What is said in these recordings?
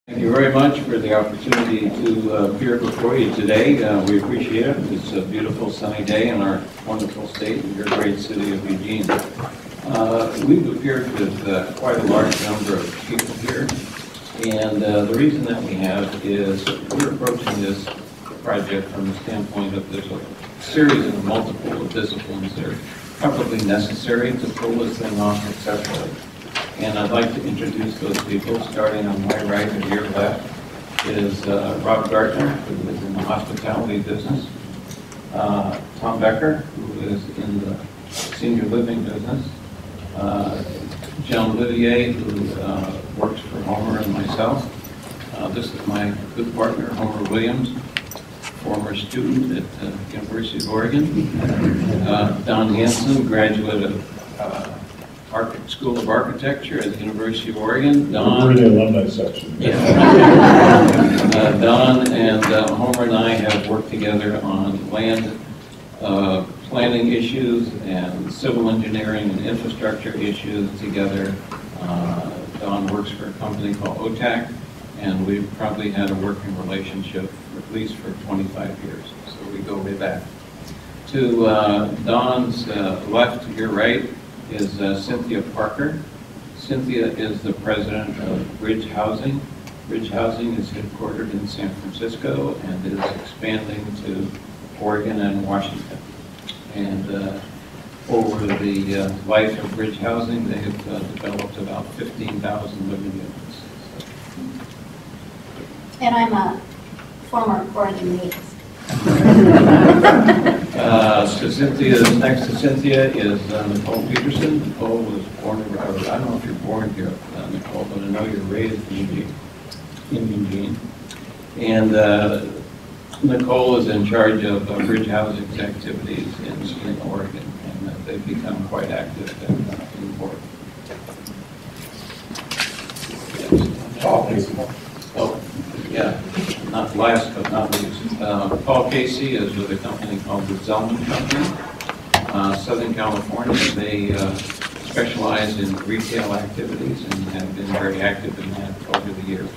Thank you very much for the opportunity to appear before you today. We appreciate it. It's a beautiful sunny day in our wonderful state, in your great city of Eugene. We've appeared with quite a large number of people here, and the reason that we have is we're approaching this project from the standpoint of there's a series of multiple disciplines that are probably necessary to pull this thing off successfully. And I'd like to introduce those people. Starting on my right and your left is Rob Gartner, who is in the hospitality business. Tom Becker, who is in the senior living business. John Olivier, who works for Homer and myself. This is my good partner, Homer Williams, former student at the University of Oregon. Don Hansen, graduate of School of Architecture at the University of Oregon. Don, we're the alumni section. Yeah. Don and Homer and I have worked together on land planning issues and civil engineering and infrastructure issues together. Don works for a company called OTAC, and we've probably had a working relationship at least for 25 years, so we go way back. To Don's left, to your right, is Cynthia Parker. Cynthia is the president of Bridge Housing. Bridge Housing is headquartered in San Francisco and is expanding to Oregon and Washington. And over the life of Bridge Housing, they have developed about 15,000 living units. And I'm a former Oregon native. So Cynthia, next to Cynthia is Nicole Peterson. Nicole was born in, I don't know if you're born here, Nicole, but I know you're raised in Eugene. And Nicole is in charge of Bridge Housing's activities in Oregon, and they've become quite active in Oregon. Oh, yeah, not last but not least. Paul Casey is with a company called the Zellman Company, Southern California. They specialize in retail activities and have been very active in that over the years.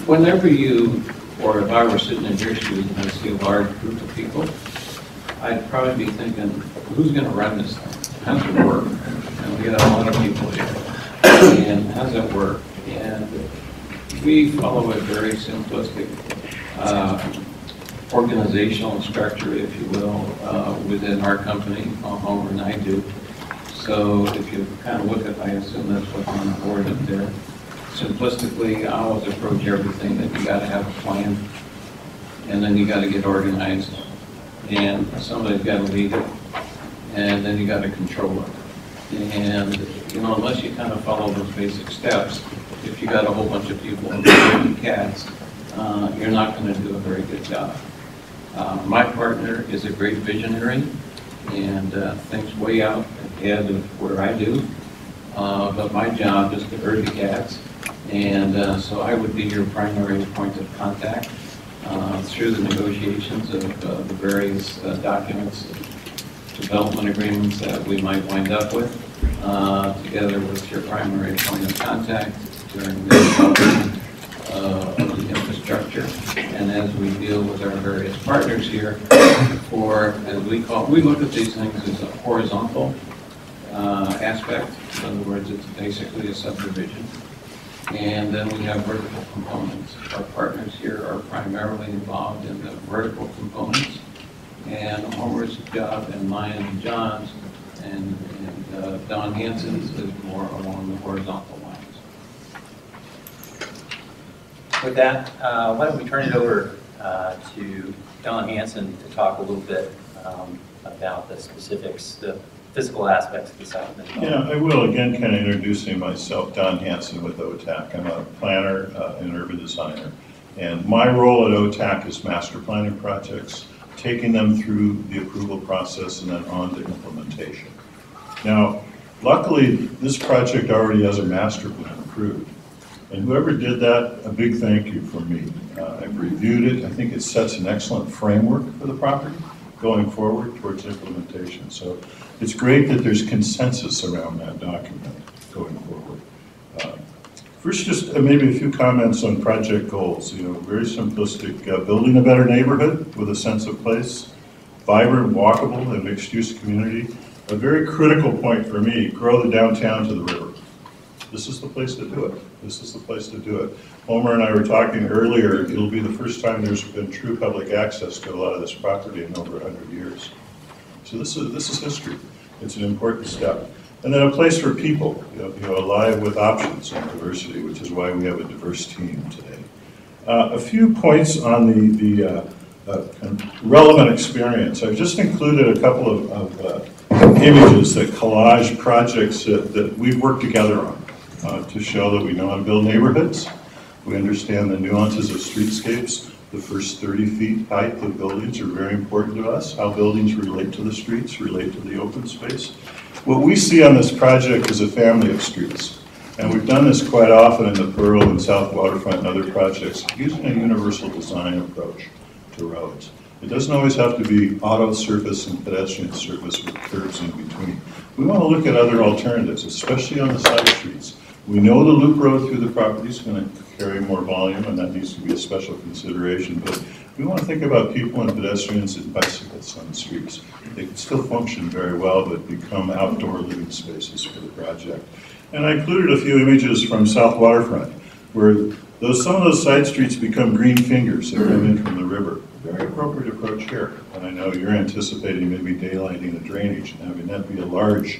Whenever you, or if I were sitting in your shoes and I see a large group of people, I'd probably be thinking, who's going to run this thing? How's it work? And we got a lot of people here. And how's it work? And we follow a very simplistic organizational structure, if you will, within our company, Homer and I do. So if you kind of look at, I assume that's what's on the board up there. Simplistically, I always approach everything that you got to have a plan, and then you got to get organized, and somebody's got to lead it, and then you got to control it. And you know, unless you kind of follow those basic steps, if you got a whole bunch of people and cats, you're not going to do a very good job. My partner is a great visionary and thinks way out ahead of where I do. But my job is to herd the cats, and so I would be your primary point of contact through the negotiations of the various documents, development agreements that we might wind up with, together with your primary point of contact during the development of the infrastructure, and as we deal with our various partners here, for, as we look at these things as a horizontal aspect. In other words, it's basically a subdivision. And then we have vertical components. Our partners here are primarily involved in the vertical components, and Homer's job and mine and John's and Don Hansen's is more along the horizontal lines. With that, why don't we turn it over to Don Hansen to talk a little bit about the specifics, the physical aspects of the site. Yeah, I will. Again, kind of introducing myself, Don Hansen with OTAC. I'm a planner and urban designer. And my role at OTAC is master planning projects, taking them through the approval process and then on to implementation. Now, luckily, this project already has a master plan approved. And whoever did that, a big thank you from me. I've reviewed it. I think it sets an excellent framework for the property. going forward towards implementation. So it's great that there's consensus around that document going forward. First, just maybe a few comments on project goals. Very simplistic, building a better neighborhood with a sense of place, vibrant, walkable, and mixed-use community. A very critical point for me, grow the downtown to the river. This is the place to do it. This is the place to do it. Homer and I were talking earlier, it'll be the first time there's been true public access to a lot of this property in over 100 years. So this is history. It's an important step. And then a place for people, alive with options and diversity, which is why we have a diverse team today. A few points on the relevant experience. I've just included a couple of images, that collage projects that we've worked together on to show that we know how to build neighborhoods. We understand the nuances of streetscapes. The first 30 feet height of buildings are very important to us. How buildings relate to the streets, relate to the open space. What we see on this project is a family of streets. And we've done this quite often in the Pearl and South Waterfront and other projects, using a universal design approach to roads. It doesn't always have to be auto surface and pedestrian surface with curves in between. We want to look at other alternatives, especially on the side streets. We know the loop road through the property is going to carry more volume, and that needs to be a special consideration. But we want to think about people and pedestrians and bicycles on the streets. They can still function very well, but become outdoor living spaces for the project. And I included a few images from South Waterfront, where some of those side streets become green fingers that come in from the river. Very appropriate approach here. And I know you're anticipating maybe daylighting the drainage and having that be a large,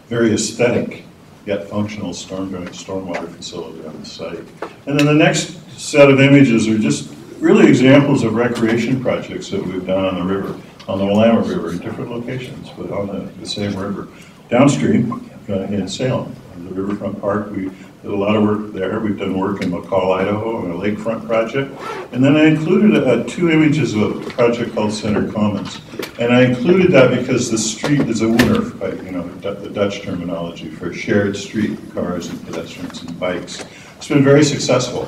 very aesthetic, yet functional stormwater facility on the site. And then the next set of images are just really examples of recreation projects that we've done on the river, on the Willamette River in different locations, but on the same river. Downstream in Salem, the Riverfront Park, we did a lot of work there. We've done work in McCall, Idaho on a lakefront project. And then I included 2 images of a project called Center Commons. And I included that because the street is a winner, the Dutch terminology for shared street, cars and pedestrians and bikes. It's been very successful.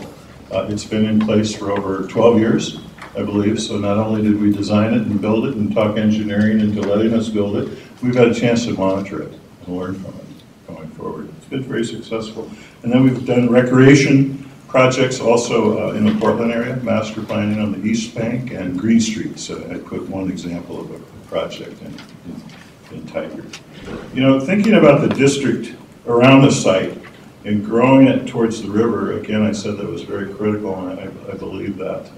It's been in place for over 12 years, I believe. So not only did we design it and build it and talk engineering into letting us build it, we've had a chance to monitor it and learn from it going forward. It's been very successful. And then we've done recreation projects also in the Portland area, master planning on the East Bank and Green Street. So I put one example of a project in Tiger. Thinking about the district around the site and growing it towards the river, again, I said that was very critical, and I believe that.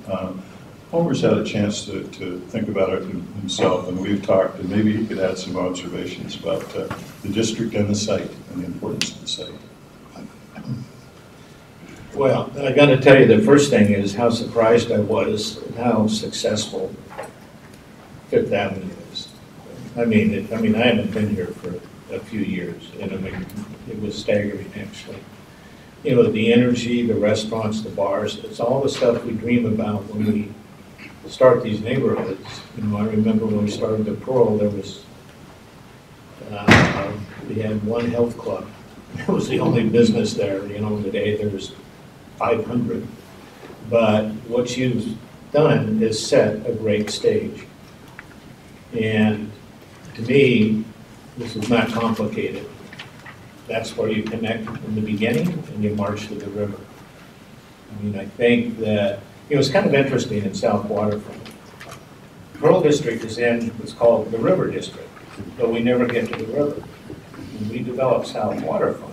Homer's had a chance to think about it himself, and we've talked, and maybe he could add some observations about the district and the site and the importance of the site. Well, I got to tell you, the first thing is how surprised I was at how successful Fifth Avenue is. I mean, I haven't been here for a few years, and it was staggering, actually. The energy, the restaurants, the bars, it's all the stuff we dream about when we start these neighborhoods. I remember when we started the Pearl, there was, we had one health club. It was the only business there. Today there's 500. But what you've done is set a great stage. And to me, this is not complicated. That's where you connect in the beginning and you march to the river. I think that, it's kind of interesting in South Waterfront. Pearl District is in what's called the River District, but we never get to the river. When we developed South Waterfront,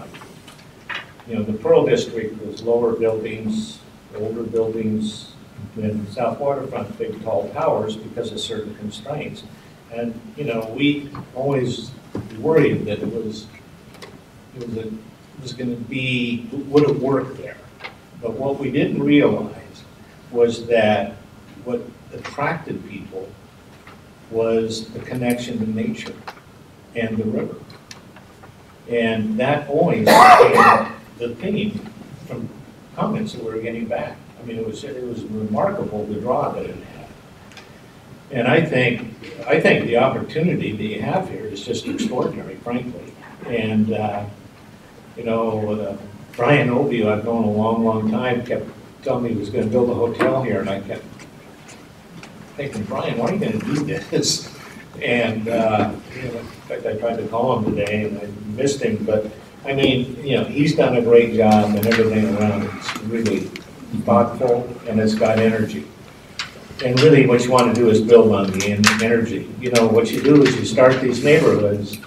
the Pearl District was lower buildings, older buildings, and South Waterfront, big tall towers because of certain constraints. And, we always worried that it was going to be, would it work there? But what we didn't realize was that what attracted people was the connection to nature and the river. And that always became the theme from comments that we were getting back. It was remarkable, the draw that it had. And I think the opportunity that you have here is just extraordinary, frankly. And Brian Obio, I've known a long, long time, kept telling me he was going to build a hotel here, and I kept thinking, Brian, why are you going to do this? And, in fact, I tried to call him today and I missed him, but I mean, he's done a great job and everything around it's really thoughtful and it's got energy. And really what you want to do is build on the energy. What you do is you start these neighborhoods,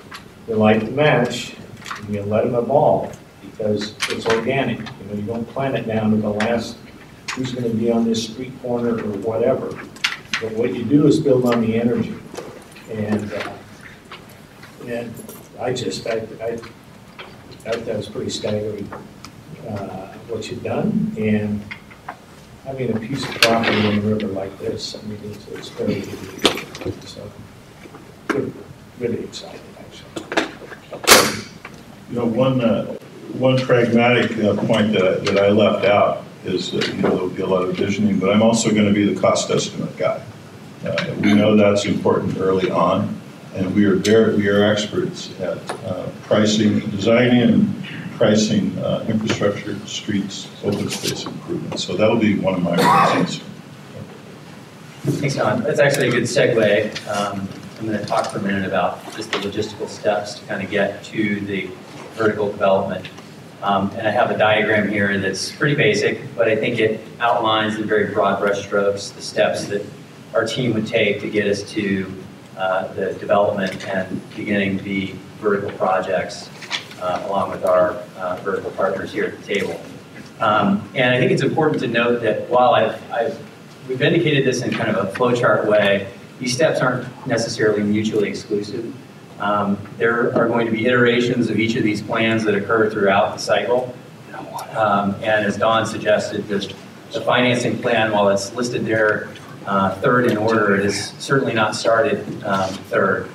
you light the match, and you let them evolve because it's organic. You don't plan it down to the last, who's going to be on this street corner or whatever. But what you do is build on the energy. And I thought that was pretty staggering, what you've done. And having a piece of property in the river like this, I mean, it's very unique. So, really excited, actually. One pragmatic point that I left out is that, there'll be a lot of visioning, but I'm also going to be the cost estimate guy. We know that's important early on, and we are experts at pricing, designing and pricing infrastructure, streets, open space improvements. So that'll be one of my reasons. Thanks, Don. That's actually a good segue. I'm going to talk for a minute about just the logistical steps to kind of get to the vertical development. And I have a diagram here that's pretty basic, but I think it outlines in very broad brush strokes the steps that our team would take to get us to the development and beginning the vertical projects along with our vertical partners here at the table. And I think it's important to note that while we've indicated this in kind of a flowchart way, these steps aren't necessarily mutually exclusive. There are going to be iterations of each of these plans that occur throughout the cycle. And as Don suggested, the financing plan, while it's listed there third in order, it is certainly not started third.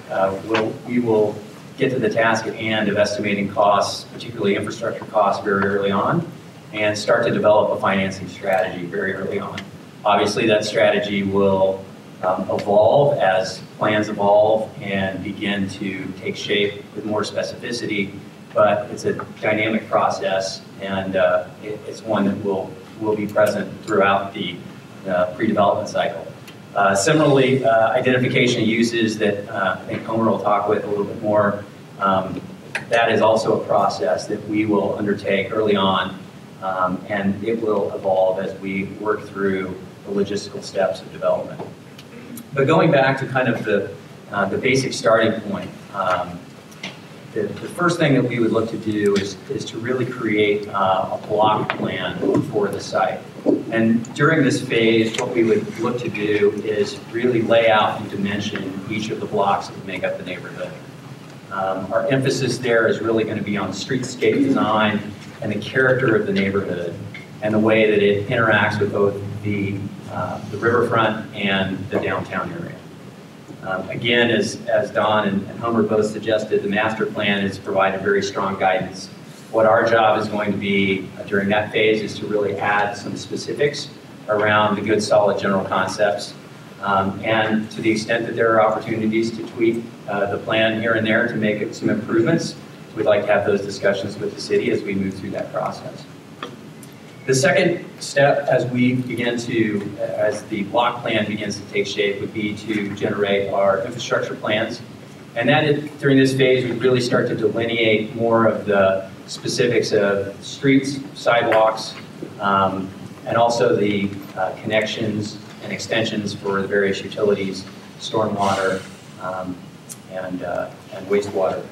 We will get to the task at hand of estimating costs, particularly infrastructure costs, very early on, and start to develop a financing strategy very early on. Obviously, that strategy will evolve as plans evolve and begin to take shape with more specificity, but it's a dynamic process, and it's one that will be present throughout the pre-development cycle. Similarly, identification of uses that I think Homer will talk with a little bit more, that is also a process that we will undertake early on, and it will evolve as we work through the logistical steps of development. But going back to kind of the basic starting point, the first thing that we would look to do is to really create a block plan for the site. And during this phase, what we would look to do is really lay out and dimension each of the blocks that make up the neighborhood. Our emphasis there is really going to be on streetscape design and the character of the neighborhood and the way that it interacts with both the riverfront and the downtown area. Again, as Don and Homer both suggested, the master plan has provided very strong guidance. What our job is going to be during that phase is to really add some specifics around the good, solid general concepts. And to the extent that there are opportunities to tweak the plan here and there to make it some improvements, we'd like to have those discussions with the city as we move through that process. The second step as the block plan begins to take shape would be to generate our infrastructure plans. And during this phase, we really start to delineate more of the specifics of streets, sidewalks, and also the connections and extensions for the various utilities, stormwater, and wastewater.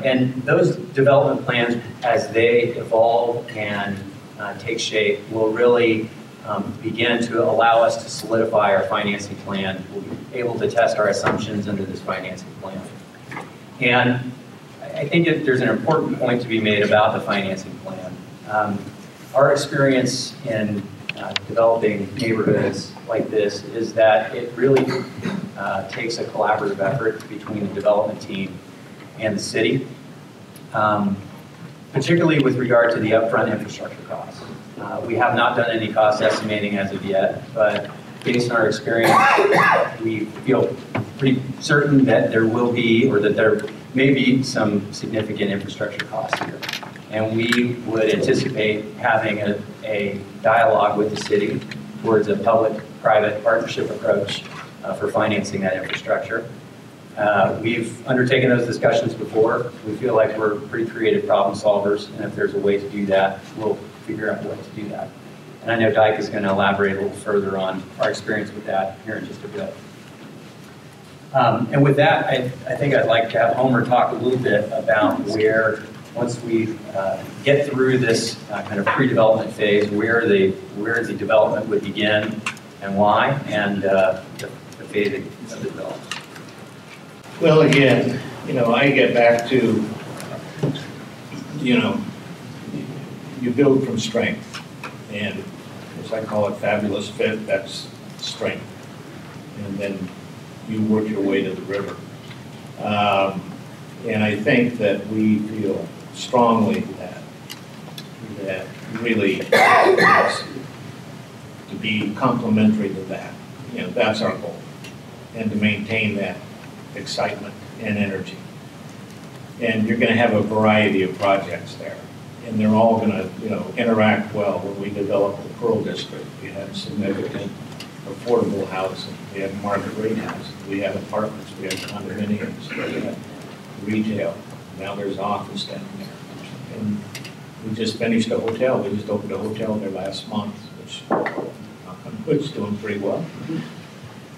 And those development plans, as they evolve and take shape, will really begin to allow us to solidify our financing plan. We'll be able to test our assumptions under this financing plan. And I think that there's an important point to be made about the financing plan. Our experience in developing neighborhoods like this is that it really takes a collaborative effort between the development team and the city, particularly with regard to the upfront infrastructure costs. We have not done any cost estimating as of yet, but based on our experience, we feel pretty certain that there will be, or that there may be, some significant infrastructure costs here. And we would anticipate having a dialogue with the city towards a public-private partnership approach for financing that infrastructure. We've undertaken those discussions before. We feel like we're pretty creative problem solvers, and if there's a way to do that, we'll figure out a way to do that. And I know Dyke is going to elaborate a little further on our experience with that here in just a bit. And with that, I think I'd like to have Homer talk a little bit about where, once we get through this kind of pre-development phase, where the development would begin and why, and the phasing of the development. Well, again, I get back to, you build from strength. And as I call it, fabulous fit, that's strength. And then you work your way to the river. And I think that we feel strongly that really to be complementary to that, that's our goal. And to maintain that excitement and energy. And you're going to have a variety of projects there. And they're all going to, interact well when we develop the Pearl District. We have significant affordable housing. We have market rate housing. We have apartments. We have condominiums. We have retail. Now there's office down there. And we just finished a hotel. We just opened a hotel there last month, which is doing pretty well.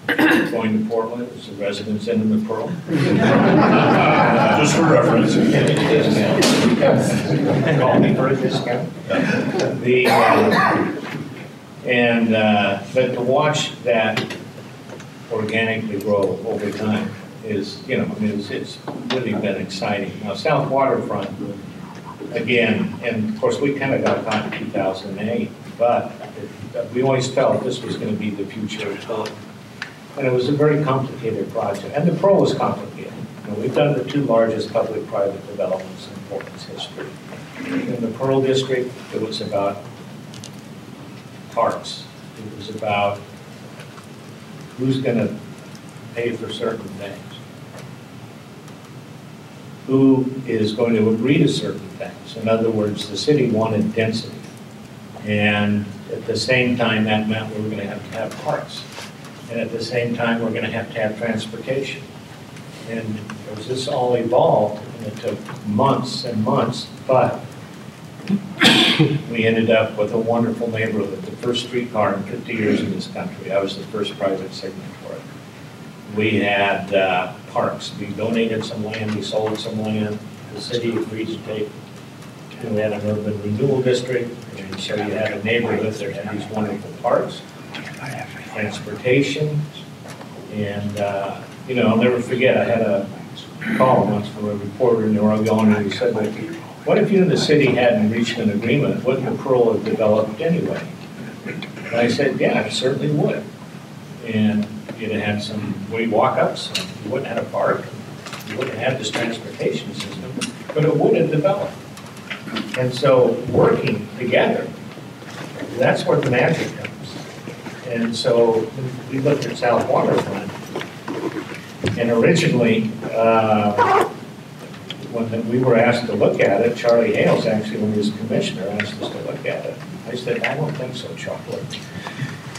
Going to Portland, there's a residence in the Pearl. Just for reference. Call me for a discount. But to watch that organically grow over time is, it's really been exciting. Now, South Waterfront, again, and of course we kind of got caught in 2008, but we always felt this was going to be the future of Portland. And it was a very complicated project. And the Pearl was complicated. We've done the two largest public-private developments in Portland's history. In the Pearl District, it was about parks. It was about who's going to pay for certain things. Who is going to agree to certain things. In other words, the city wanted density. And at the same time, that meant we were going to have parks. And at the same time, we're going to have transportation. And as this all evolved, and it took months and months, but we ended up with a wonderful neighborhood, the first streetcar in 50 years in this country. I was the first private signatory. We had parks. We donated some land, we sold some land. The city agreed to take, we had an urban renewal district, and so you had a neighborhood that had these wonderful parks. Transportation, and I'll never forget, I had a call once from a reporter in Oregon, and he said, well, what if you and the city hadn't reached an agreement? Wouldn't the Pearl have developed anyway? And I said, yeah, it certainly would. And you'd have had some walk-ups, you wouldn't have had a park, you wouldn't have had this transportation system, but it would have developed. And so working together, that's where the magic comes. And so we looked at South Waterfront, and originally, when we were asked to look at it, Charlie Hales, actually, when he was commissioner, asked us to look at it. I said, I don't think so, Charlie.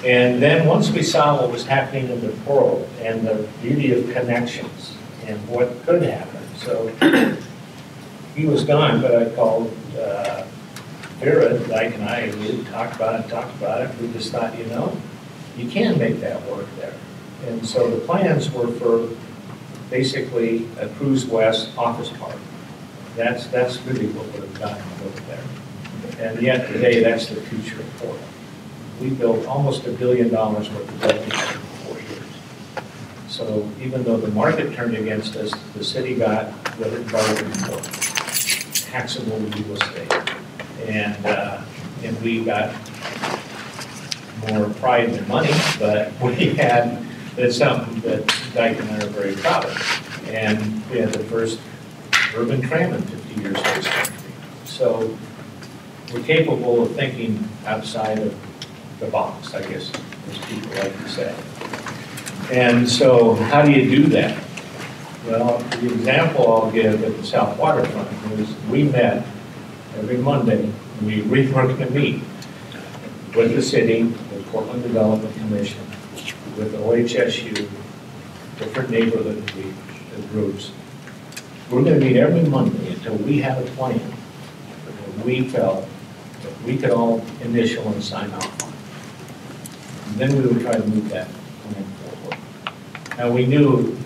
And then once we saw what was happening in the Pearl and the beauty of connections and what could happen, so he was gone, but I called Vera, Dyke and I, we talked about it. We just thought, you can make that work there. And so the plans were for basically a Cruise West office park. That's really what would have gotten over there. And yet today, that's the future of Portland. We built almost $1 billion worth of buildings in 4 years. So even though the market turned against us, the city got what it bargained for, taxable real estate. And we got more pride than money, but it's something that Dyke and I are very proud of. And we had the first urban tram in 50 years in this country. So we're capable of thinking outside of the box, I guess, as people like to say. And so how do you do that? Well, the example I'll give at the South Waterfront is we met every Monday. We were going to meet with the city, the Portland Development Commission, with OHSU, different neighborhood groups, the groups, we're gonna meet every Monday until we have a plan that we felt that we could all initial and sign off on. And then we would try to move that plan forward. Now, we knew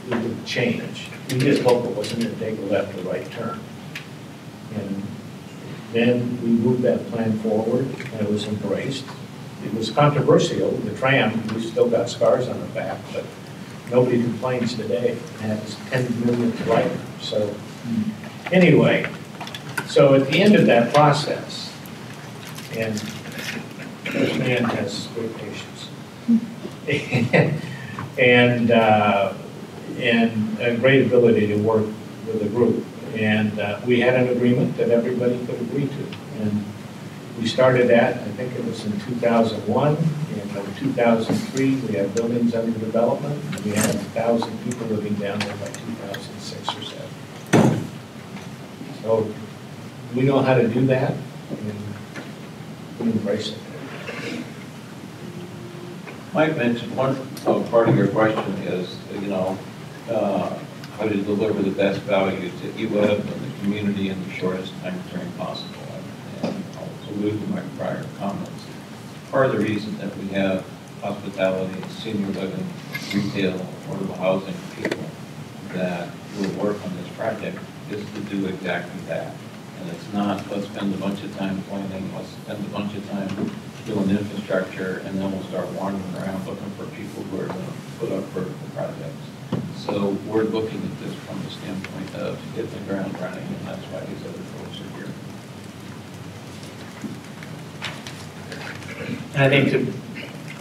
it would change. We just hoped it wasn't gonna take a left or right turn. And then we moved that plan forward, and it was embraced. It was controversial, the tram, we still got scars on the back, but nobody complains today. It has 10 million riders. So anyway, so at the end of that process, and this man has great patience, and a great ability to work with a group. And we had an agreement that everybody could agree to. And we started that, I think it was in 2001, and in 2003 we had buildings under development, and we had 1,000 people living down there by 2006 or 7. So we know how to do that, and we embrace it. Mike mentioned one part of your question is, how to deliver the best value to EWEB and the community in the shortest time frame possible. And I'll allude to my prior comments. Part of the reason that we have hospitality, senior living, retail, affordable housing people that will work on this project is to do exactly that. And it's not, let's spend a bunch of time planning, let's spend a bunch of time doing infrastructure, and then we'll start wandering around looking for people who are going to put up vertical projects. So we're looking at this from the standpoint of getting the ground running, and that's why these other folks are here. And I think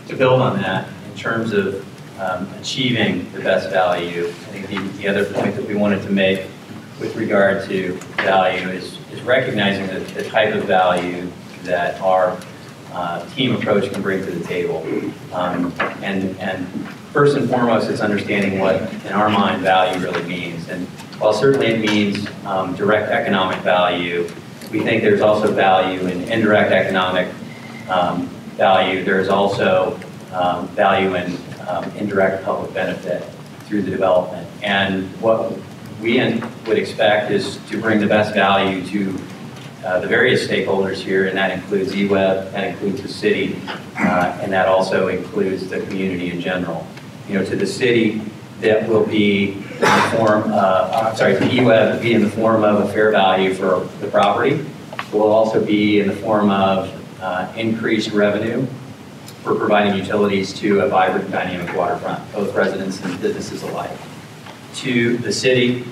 to build on that, in terms of achieving the best value, I think the other point that we wanted to make with regard to value is recognizing the type of value that our team approach can bring to the table. And first and foremost, it's understanding what, in our mind, value really means. And while certainly it means direct economic value, we think there's also value in indirect economic value. There's also value in indirect public benefit through the development. And what we would expect is to bring the best value to the various stakeholders here, and that includes EWEB, that includes the city, and that also includes the community in general. To the city, that will be in the form, to EWEB, will be in the form of a fair value for the property. It will also be in the form of increased revenue for providing utilities to a vibrant, dynamic waterfront, both residents and businesses alike. To the city,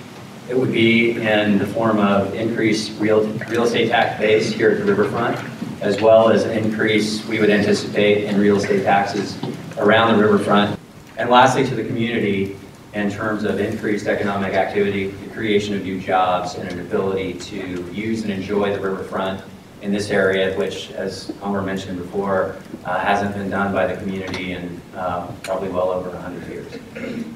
it would be in the form of increased real estate tax base here at the Riverfront, as well as an increase we would anticipate in real estate taxes around the Riverfront. And lastly, to the community, in terms of increased economic activity, the creation of new jobs, and an ability to use and enjoy the Riverfront in this area, which, as Homer mentioned before, hasn't been done by the community in probably well over 100 years.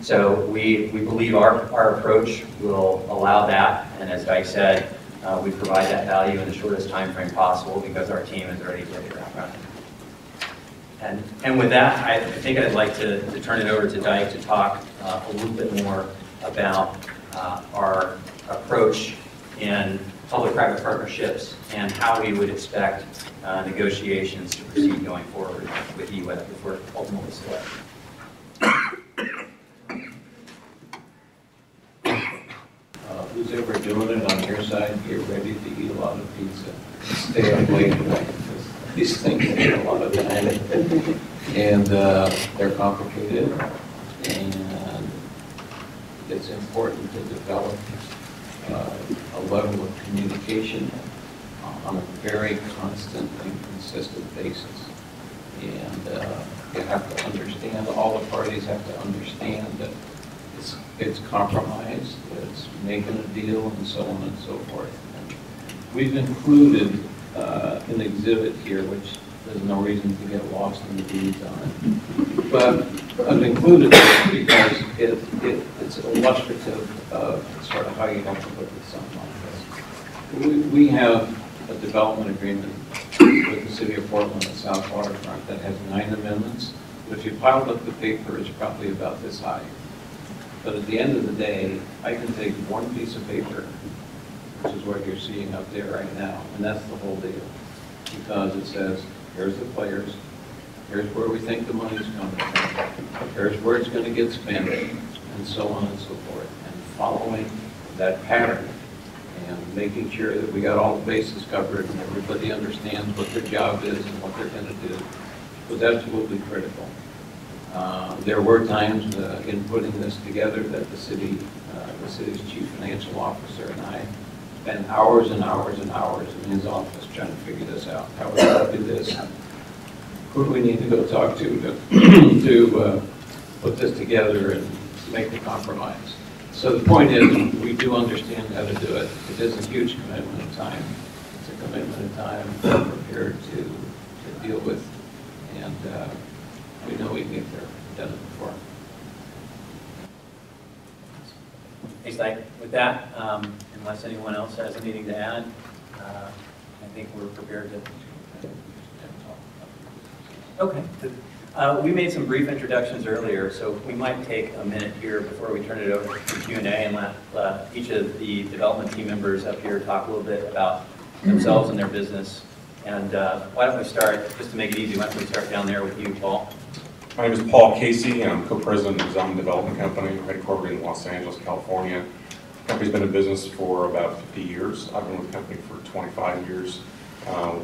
So we believe our approach will allow that, and as Dyke said, we provide that value in the shortest time frame possible because our team is ready to hit the ground running. And with that, I think I'd like to turn it over to Dyke to talk a little bit more about our approach in public-private partnerships and how we would expect negotiations to proceed going forward with EWEB if we're ultimately selected. Who's ever doing it on your side, get ready to eat a lot of pizza. Stay up late tonight, because these things take a lot of time. And they're complicated. And it's important to develop a level of communication on a very constant and consistent basis. And you have to understand, all the parties have to understand that it's compromised, it's making a deal, and so on and so forth. And we've included an exhibit here, which there's no reason to get lost in the weeds on it. But I've included it because it's illustrative of sort of how you have to look at something like this. We have a development agreement with the City of Portland at South Waterfront that has 9 amendments. But if you piled up the paper, it's probably about this high. But at the end of the day, I can take one piece of paper, which is what you're seeing up there right now, and that's the whole deal. Because it says, here's the players, here's where we think the money's coming from, here's where it's going to get spent, and so on and so forth. And following that pattern and making sure that we got all the bases covered and everybody understands what their job is and what they're going to do was absolutely critical. There were times in putting this together that the city's chief financial officer and I spent hours and hours and hours in his office trying to figure this out. How are we going to do this? Who do we need to go talk to put this together and make the compromise? So the point is, we do understand how to do it. It is a huge commitment of time. It's a commitment of time we're prepared to deal with, and we know we can get there. We've done it before. Thanks, Mike. With that, unless anyone else has anything to add, I think we're prepared to. Okay. We made some brief introductions earlier, so we might take a minute here before we turn it over to Q&A and let each of the development team members up here talk a little bit about themselves and their business. And why don't we start, just to make it easy, why don't we start down there with you, Paul? My name is Paul Casey, and I'm co-president of the Design Development Company, headquartered in Los Angeles, California. The company's been in business for about 50 years. I've been with the company for 25 years.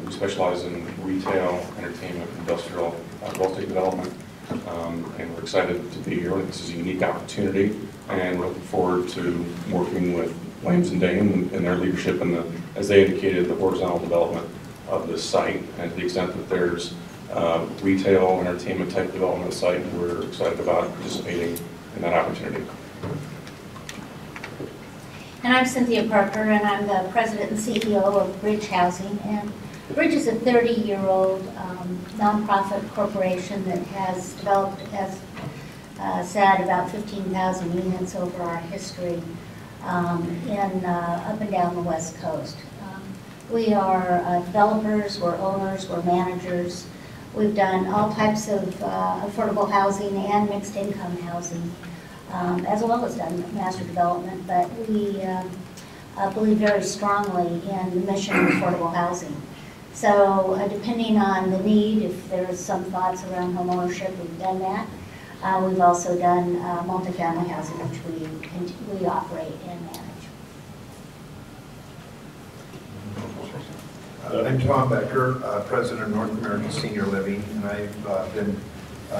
We specialize in retail, entertainment, industrial, real estate development, and we're excited to be here. This is a unique opportunity, and we're looking forward to working with Williams and Dane and their leadership in the, as they indicated, the horizontal development of this site. And to the extent that there's retail, entertainment type development site, we're excited about participating in that opportunity. And I'm Cynthia Parker, and I'm the president and CEO of Bridge Housing. And Bridge is a 30-year-old nonprofit corporation that has developed, as said, about 15,000 units over our history up and down the West Coast. We are developers, we're owners, we're managers. We've done all types of affordable housing and mixed income housing, as well as done master development, but we believe very strongly in the mission of affordable housing. So depending on the need, if there's some thoughts around home ownership, we've done that. We've also done multifamily housing, which we operate and manage. I'm Tom Becker, President of North American Senior Living, and I've been,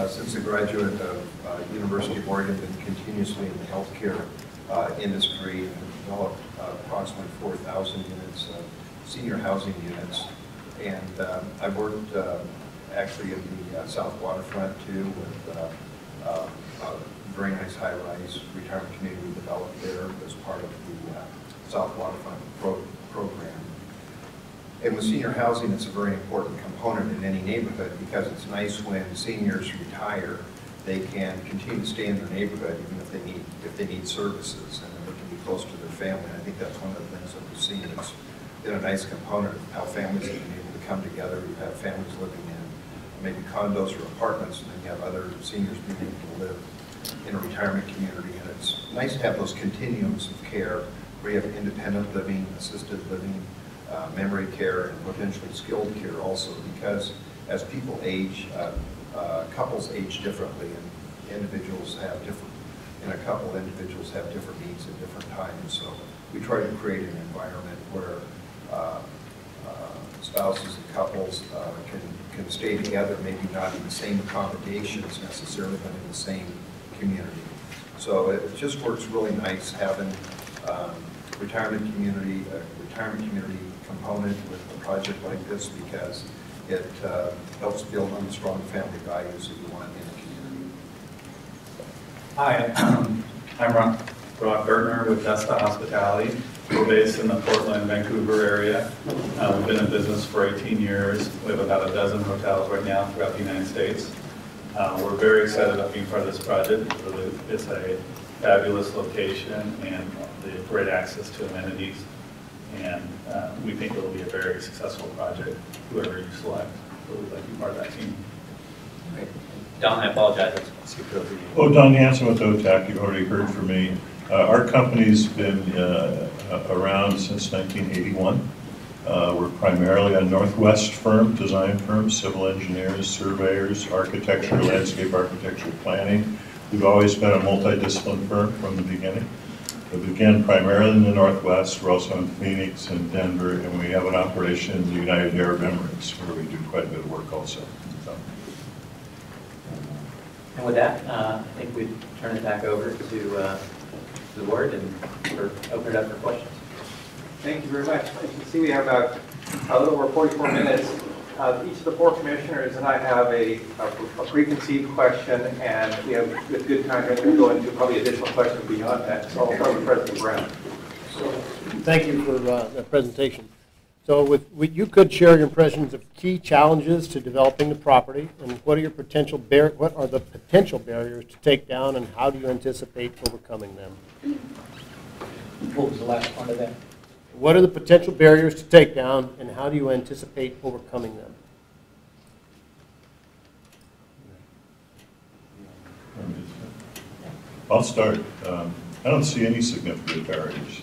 since a graduate of University of Oregon, been continuously in the healthcare industry and developed approximately 4,000 units of senior housing units. And I've worked actually in the South Waterfront too, with a very nice high-rise retirement community we developed there as part of the South Waterfront program. And with senior housing, it's a very important component in any neighborhood because it's nice when seniors retire, they can continue to stay in their neighborhood even if they need services, and they can be close to their family. And I think that's one of the things that we've seen. It's been a nice component of how families have been able to come together. You have families living in maybe condos or apartments, and then you have other seniors being able to live in a retirement community. And it's nice to have those continuums of care where you have independent living, assisted living, memory care, and potentially skilled care also, because as people age, couples age differently, and individuals have different, in a couple, individuals have different needs at different times. So we try to create an environment where spouses and couples can stay together, maybe not in the same accommodations necessarily, but in the same community. So it just works really nice having retirement community component with a project like this, because it helps build on the strong family values that you want in a community. Hi, I'm Rob Gertner with Vesta Hospitality. We're based in the Portland, Vancouver area. We've been in business for 18 years. We have about a dozen hotels right now throughout the United States. We're very excited about being part of this project. It's a fabulous location and the great access to amenities. And we think it will be a very successful project, whoever you select. So we'd like to be part of that team. Great. Don, I apologize. Oh, Don Hanson with OTAC, you've already heard from me. Our company's been around since 1981. We're primarily a Northwest firm, design firm, civil engineers, surveyors, architecture, landscape architecture, planning. We've always been a multidisciplinary firm from the beginning. We began primarily in the Northwest. We're also in Phoenix and Denver, and we have an operation in the United Arab Emirates where we do quite a bit of work also. So. And with that, I think we turn it back over to the board and open it up for questions. Thank you very much. As you can see, we have about a little over 44 minutes. Each of the four commissioners and I have a preconceived question, and we have with good time, and we'll go into probably additional questions beyond that. So I'll start with President Brown. So, thank you for that presentation. So you could share your impressions of key challenges to developing the property, and what are the potential barriers to take down, and how do you anticipate overcoming them? What was the last part of that? What are the potential barriers to take down, and how do you anticipate overcoming them? I'll start. I don't see any significant barriers.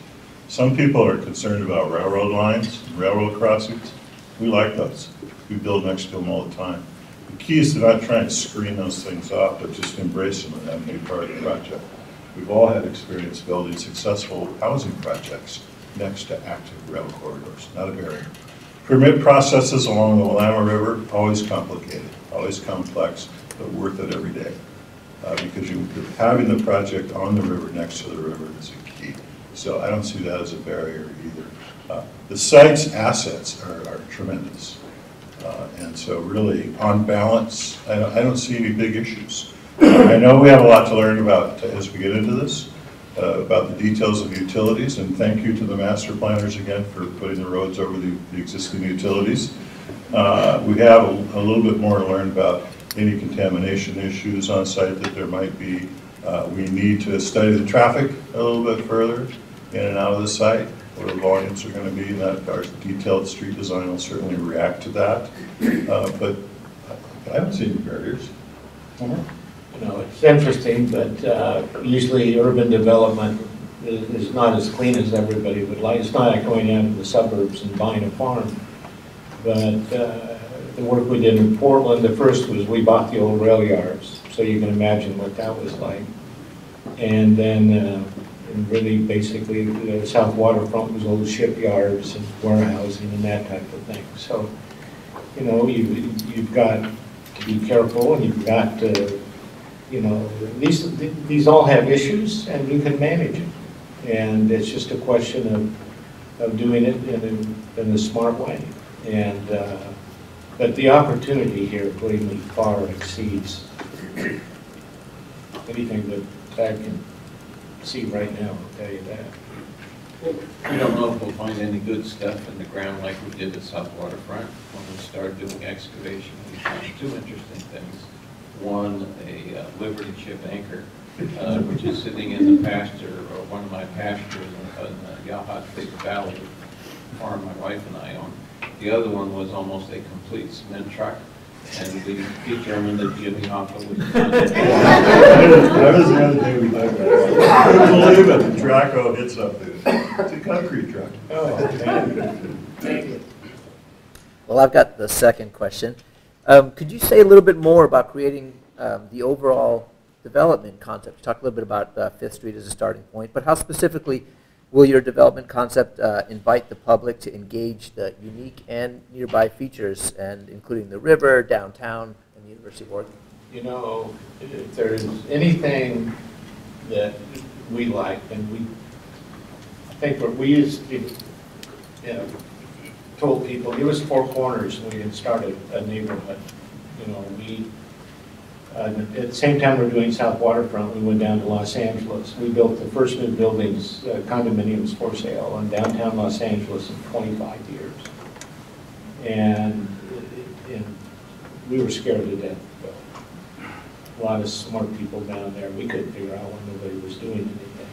Some people are concerned about railroad lines, railroad crossings. We like those. We build next to them all the time. The key is to not try and screen those things off, but just embrace them and have them be part of the project. We've all had experience building successful housing projects next to active rail corridors, not a barrier. Permit processes along the Willamette River, always complicated, always complex, but worth it every day. Because having the project on the river, next to the river, is a key. So I don't see that as a barrier either. The site's assets are tremendous. And so really, on balance, I don't see any big issues. I know we have a lot to learn about as we get into this, about the details of utilities, and thank you to the master planners again for putting the roads over the existing utilities. We have a little bit more to learn about any contamination issues on site that there might be. We need to study the traffic a little bit further in and out of the site, where the volumes are going to be, and that our detailed street design will certainly react to that. But I don't see any barriers. You know, it's interesting, but usually urban development is not as clean as everybody would like. It's not like going down to the suburbs and buying a farm. But the work we did in Portland, the first was we bought the old rail yards, so you can imagine what that was like. And then and really basically the South Waterfront was old shipyards and warehousing and that type of thing. So, you know, you've got to be careful, and you've got to, you know, these all have issues, and you can manage it. And it's just a question of doing it in a smart way. And but the opportunity here greatly far exceeds anything that I can see right now, I'll tell you that. I don't know if we'll find any good stuff in the ground like we did at South Waterfront. When we started doing excavation, we found two interesting things. One, a Liberty chip anchor, which is sitting in the pasture, or one of my pastures in the Yahat Big Valley farm my wife and I own. The other one was almost a complete cement truck, and we determined that Jimmy Hoffa was That was the other day we talked about it. I couldn't believe it, the Draco hits up there. It's a concrete truck. Oh, thank you. Well, I've got the second question. Could you say a little bit more about creating the overall development concept? You talked a little bit about 5th Street as a starting point, but how specifically will your development concept invite the public to engage the unique and nearby features, and including the river, downtown, and the University of Oregon? You know, if there's anything that we like, and I think what we used to, you know, told people, it was 4 corners when we had started a neighborhood. You know, at the same time we're doing South Waterfront, we went down to Los Angeles. We built the first new buildings, condominiums for sale in downtown Los Angeles in 25 years. And we were scared to death to go. A lot of smart people down there. We couldn't figure out when nobody was doing anything.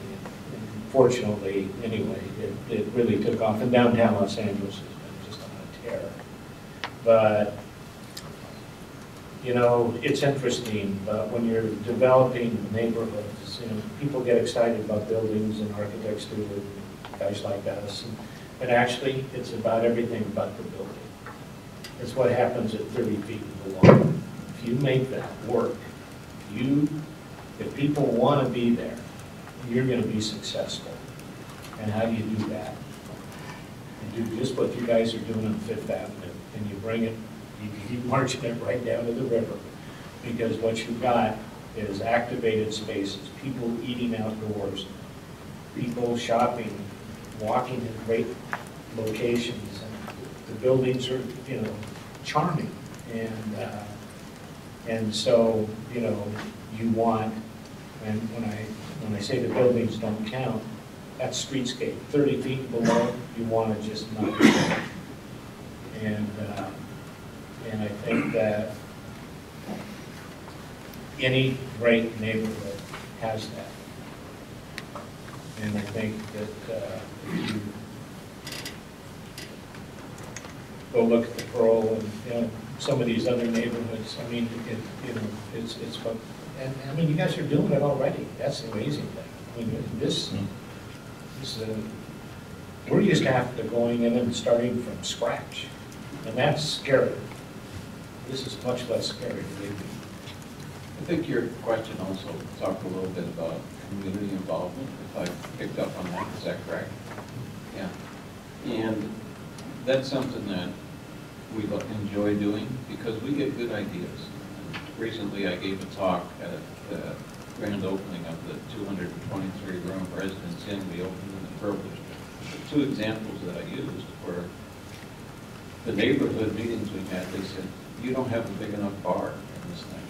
And fortunately, anyway, it really took off. And downtown Los Angeles has been just on a tear. But You know, it's interesting, but when you're developing neighborhoods, you know, people get excited about buildings and architects do, and guys like us. And actually, it's about everything but the building. It's what happens at 30 feet below. If you make that work, if people want to be there, you're going to be successful. And how do you do that? You do just what you guys are doing on Fifth Avenue, and you bring it, you keep marching it right down to the river. Because what you've got is activated spaces, people eating outdoors, people shopping, walking in great locations, and the buildings are, you know, charming. And so, you know, you want, and when I say the buildings don't count, that's streetscape. 30 feet below, you want to just not be there. And I think that any great neighborhood has that. And I think that if you go look at the Pearl and, you know, some of these other neighborhoods, I mean, it's what, and I mean, you guys are doing it already. That's the amazing thing. I mean, we're used to have to going in and starting from scratch, and that's scary. This is much less scary, believe me. I think your question also talked a little bit about community involvement, if I picked up on that. Is that correct? Yeah. And that's something that we enjoy doing because we get good ideas. Recently, I gave a talk at the grand opening of the 223-room Residence Inn we opened in the Pearl District. The two examples that I used were the neighborhood meetings we had. They said, you don't have a big enough bar in this thing.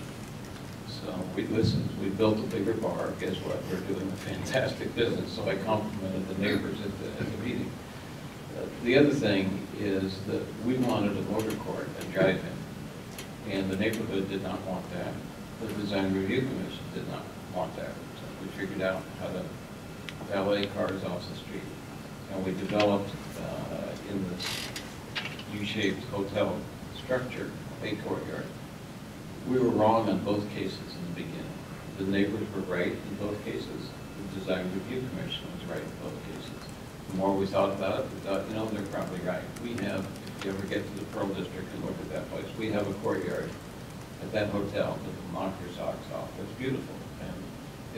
So we listened. We built a bigger bar. Guess what? We're doing a fantastic business. So I complimented the neighbors at the meeting. The other thing is that we wanted a motor court, a drive-in, and the neighborhood did not want that. The Design Review Commission did not want that. So we figured out how to valet cars off the street. And we developed in this U-shaped hotel structure, a courtyard. We were wrong on both cases in the beginning. The neighbors were right in both cases. The Design Review Commission was right in both cases. The more we thought about it, we thought, you know, they're probably right. We have, if you ever get to the Pearl District and look at that place, we have a courtyard at that hotel that will knock your socks off. It's beautiful. And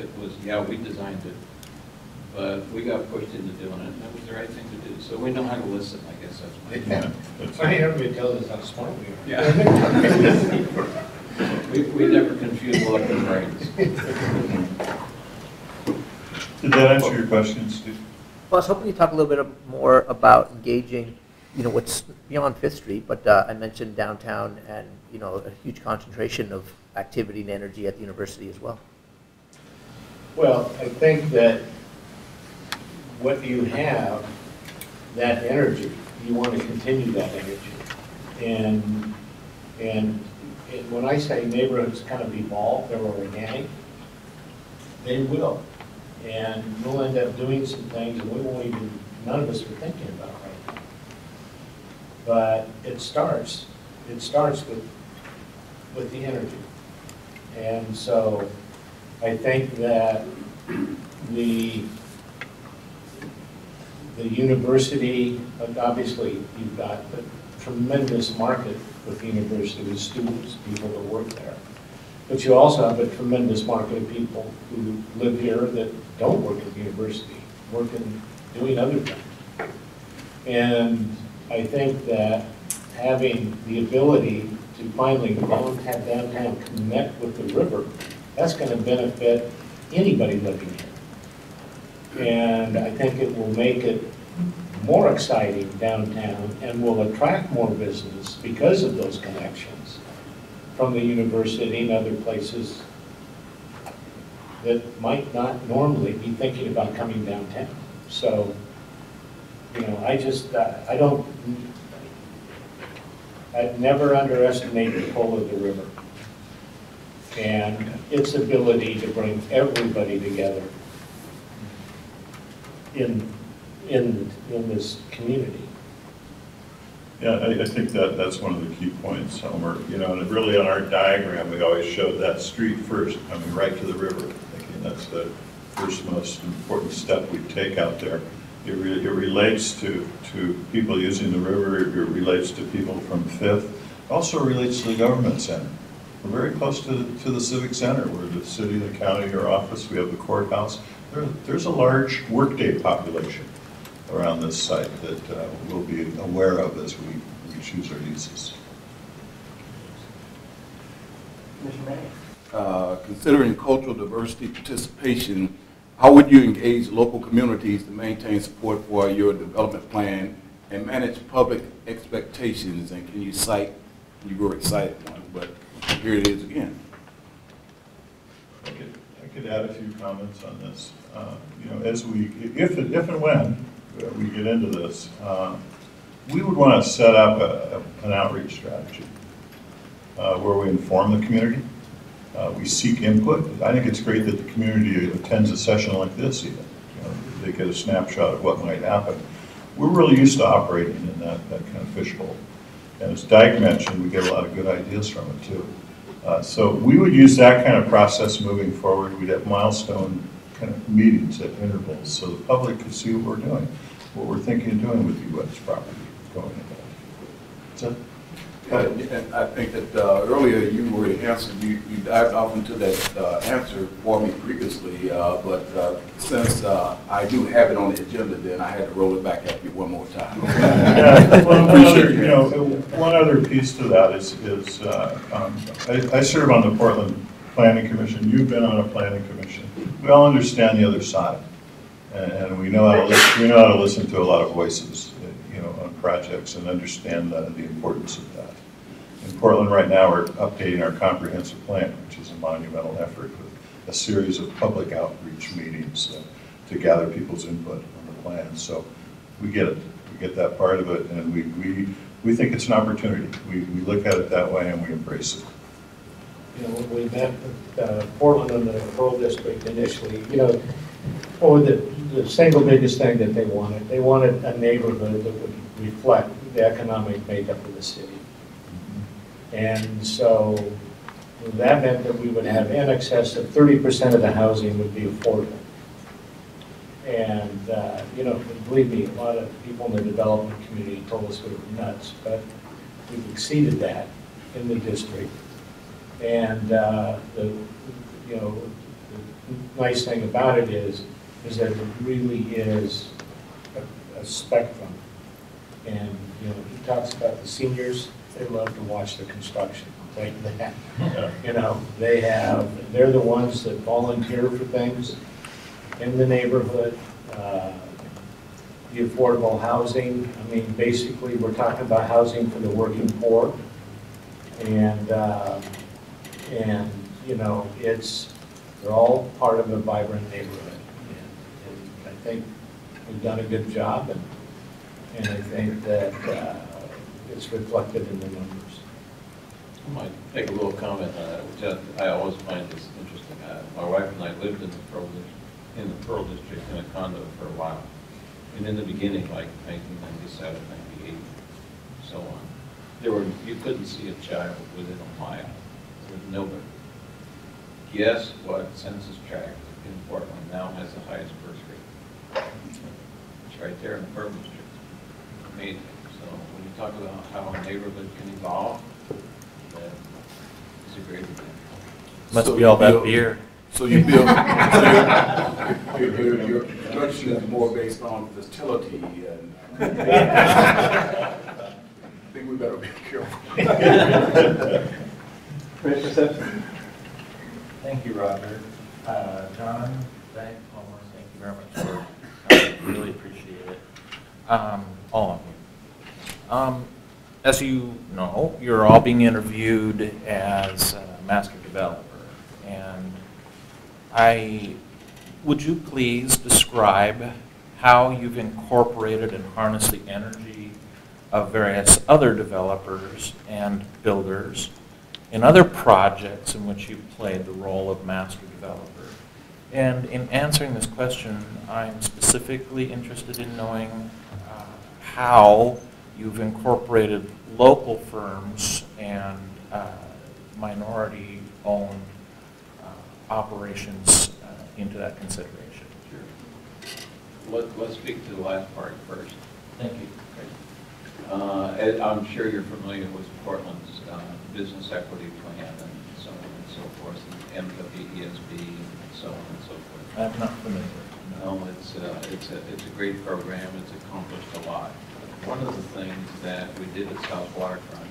it was, yeah, we designed it, but we got pushed into doing it, and that was the right thing to do. So we know how to listen, I guess that's my point. I mean, everybody tells us how smart we are. Yeah. we never confuse luck and brains. Did that answer your question, Steve? Well, I was hoping you talk a little bit more about engaging, you know, what's beyond Fifth Street, but I mentioned downtown and, you know, a huge concentration of activity and energy at the university as well. Well, I think that what you have, that energy, you want to continue that energy. And when I say neighborhoods kind of evolve, they're organic, they will. And we'll end up doing some things that we won't even, none of us are thinking about right now. But it starts with the energy. And so I think that the university, obviously you've got a tremendous market with the university, with students, people that work there. But you also have a tremendous market of people who live here that don't work at the university, work in doing other things. And I think that having the ability to finally have downtown connect with the river, that's going to benefit anybody living here. And I think it will make it more exciting downtown and will attract more business because of those connections from the university and other places that might not normally be thinking about coming downtown. So, you know, I'd never underestimate the pull of the river and its ability to bring everybody together in this community. Yeah, I think that's one of the key points, Homer. You know, and really on our diagram, we always showed that street first, coming right to the river. Thinking that's the first most important step we take out there. It relates to people using the river. It relates to people from Fifth. It also relates to the government center. We're very close to the civic center. We're the city, the county, our office. We have the courthouse. There's a large workday population around this site that we'll be aware of as we choose our uses. Commissioner Manning. Considering cultural diversity participation, how would you engage local communities to maintain support for your development plan and manage public expectations? And can you cite, you were cited one, but here it is again. I could add a few comments on this. You know, as if and when we get into this, we would want to set up an outreach strategy where we inform the community. We seek input. I think it's great that the community attends a session like this even. You know, they get a snapshot of what might happen. We're really used to operating in that kind of fishbowl. And as Dyke mentioned, we get a lot of good ideas from it too. So we would use that kind of process moving forward. We'd have milestone kind of meetings at intervals so the public could see what we're doing, what we're thinking of doing with the U.S. property going ahead. So, and I think that earlier you already answered, you dived off into that answer for me previously, but since I do have it on the agenda, then I had to roll it back at you one more time. Yeah, one other piece to that is I serve on the Portland Planning Commission. You've been on a planning commission. We all understand the other side, and we know how to listen to a lot of voices, you know, on projects and understand the importance of that. In Portland right now, we're updating our comprehensive plan, which is a monumental effort with a series of public outreach meetings to gather people's input on the plan. So we get it. We get that part of it, and we think it's an opportunity. We look at it that way, and we embrace it. You know, when we met with Portland and the Pearl District initially, you know, the single biggest thing that they wanted a neighborhood that would reflect the economic makeup of the city. And so that meant that we would have in excess of 30% of the housing would be affordable. And, you know, believe me, a lot of people in the development community told us we were nuts, but we've exceeded that in the district. And the nice thing about it is that it really is a spectrum. And, you know, he talks about the seniors. They love to watch the construction. Like that. You know, they're the ones that volunteer for things in the neighborhood. The affordable housing, I mean, basically we're talking about housing for the working poor. And you know, they're all part of a vibrant neighborhood. And I think we've done a good job, and I think that it's reflected in the numbers. I might make a little comment on that, which I always find this interesting. My wife and I lived in the Pearl District in a condo for a while. And in the beginning, like 1997, 98, so on, you couldn't see a child within a mile. There was nobody. Guess what census tract in Portland now has the highest birth rate? It's right there in the Pearl District. Amazing. So when you talk about how a neighborhood can evolve, it's a great example. Must be all that beer. So you build, your construction is more based on fertility and I think we better be careful. Commissioner Simpson. Thank you, Roger. John, thank you very much for I really appreciate it. All of you. As you know, you're all being interviewed as a master developer. And would you please describe how you've incorporated and harnessed the energy of various other developers and builders in other projects in which you've played the role of master developer? And in answering this question, I'm specifically interested in knowing how you've incorporated local firms and minority-owned operations into that consideration. Let's speak to the last part first. Thank you. I'm sure you're familiar with Portland's business equity plan and so on and so forth, and MWESB and so on and so forth. I'm not familiar. No, it's a great program. It's accomplished a lot. One of the things that we did at South Waterfront,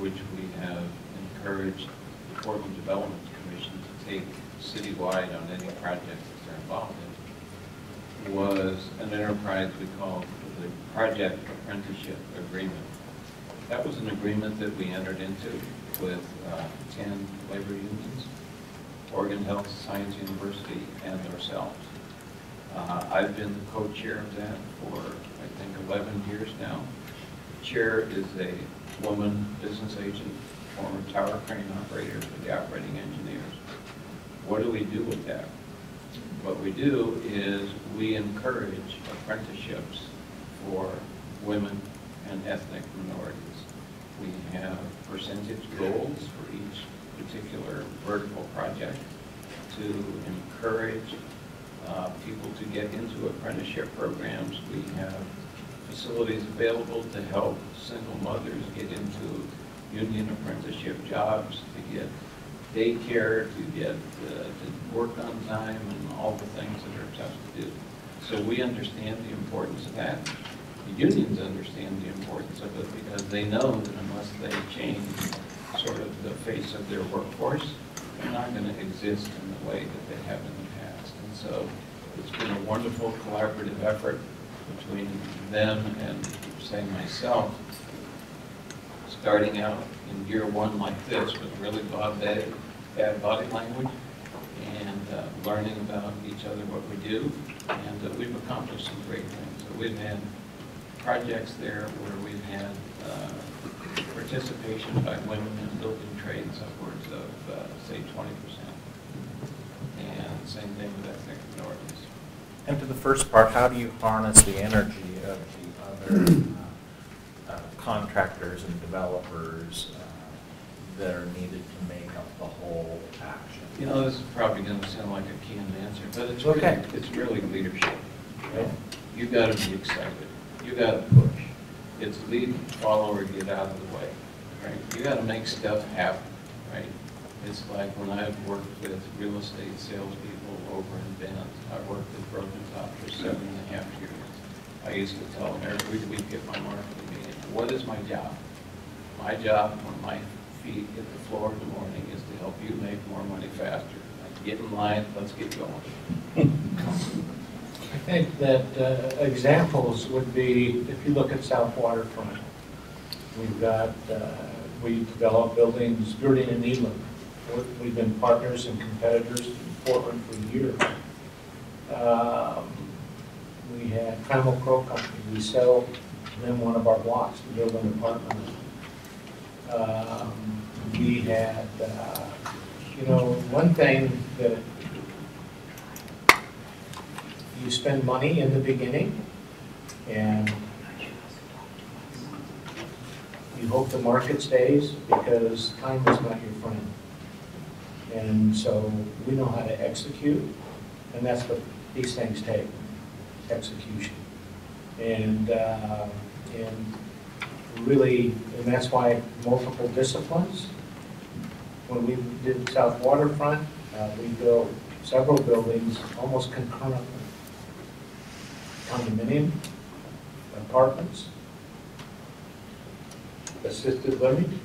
which we have encouraged the Portland Development Commission to take citywide on any project that they're involved in, was an enterprise we called the Project Apprenticeship Agreement. That was an agreement that we entered into with 10 labor unions, Oregon Health Science University, and ourselves. I've been the co-chair of that for, I think, 11 years now. The chair is a woman business agent, former tower crane operator for the operating engineers. What do we do with that? What we do is we encourage apprenticeships for women and ethnic minorities. We have percentage goals for each particular vertical project to encourage people to get into apprenticeship programs. We have facilities available to help single mothers get into union apprenticeship jobs, to get daycare, to get to work on time, and all the things that are tough to do. So we understand the importance of that. The unions understand the importance of it because they know that unless they change sort of the face of their workforce, they're not going to exist in the way that they have in the past. And so it's been a wonderful collaborative effort between them and, say, myself, starting out in year one like this with really bad body language and learning about each other, what we do, and we've accomplished some great things. So we've had projects there where we've had participation by women in building trades upwards of, say, 20%. And same thing with ethnic minorities. And to the first part, how do you harness the energy of the other contractors and developers that are needed to make up the whole action? You know, this is probably going to sound like a canned answer, but it's okay. It's really leadership. Right? You got to be excited. You got to push. It's lead, follow, or get out of the way. Right? You got to make stuff happen. Right? It's like when I've worked with real estate salespeople over in Bend. I worked with Broken Top for 7.5 years. I used to tell them every week at my marketing meeting, what is my job? My job when my feet hit the floor in the morning is to help you make more money faster. Like, get in line, let's get going. I think that examples would be, if you look at South Waterfront, we've got, we develop buildings, Girding and Needland. We've been partners and competitors in Portland for years. We had Primal Crow Company. We sell them one of our blocks to build an apartment. We had, you know, one thing that you spend money in the beginning and you hope the market stays because time is not your friend. And so we know how to execute, and that's what these things take, execution. And really, and that's why multiple disciplines. When we did South Waterfront, we built several buildings almost concurrently. Condominium, apartments, assisted living.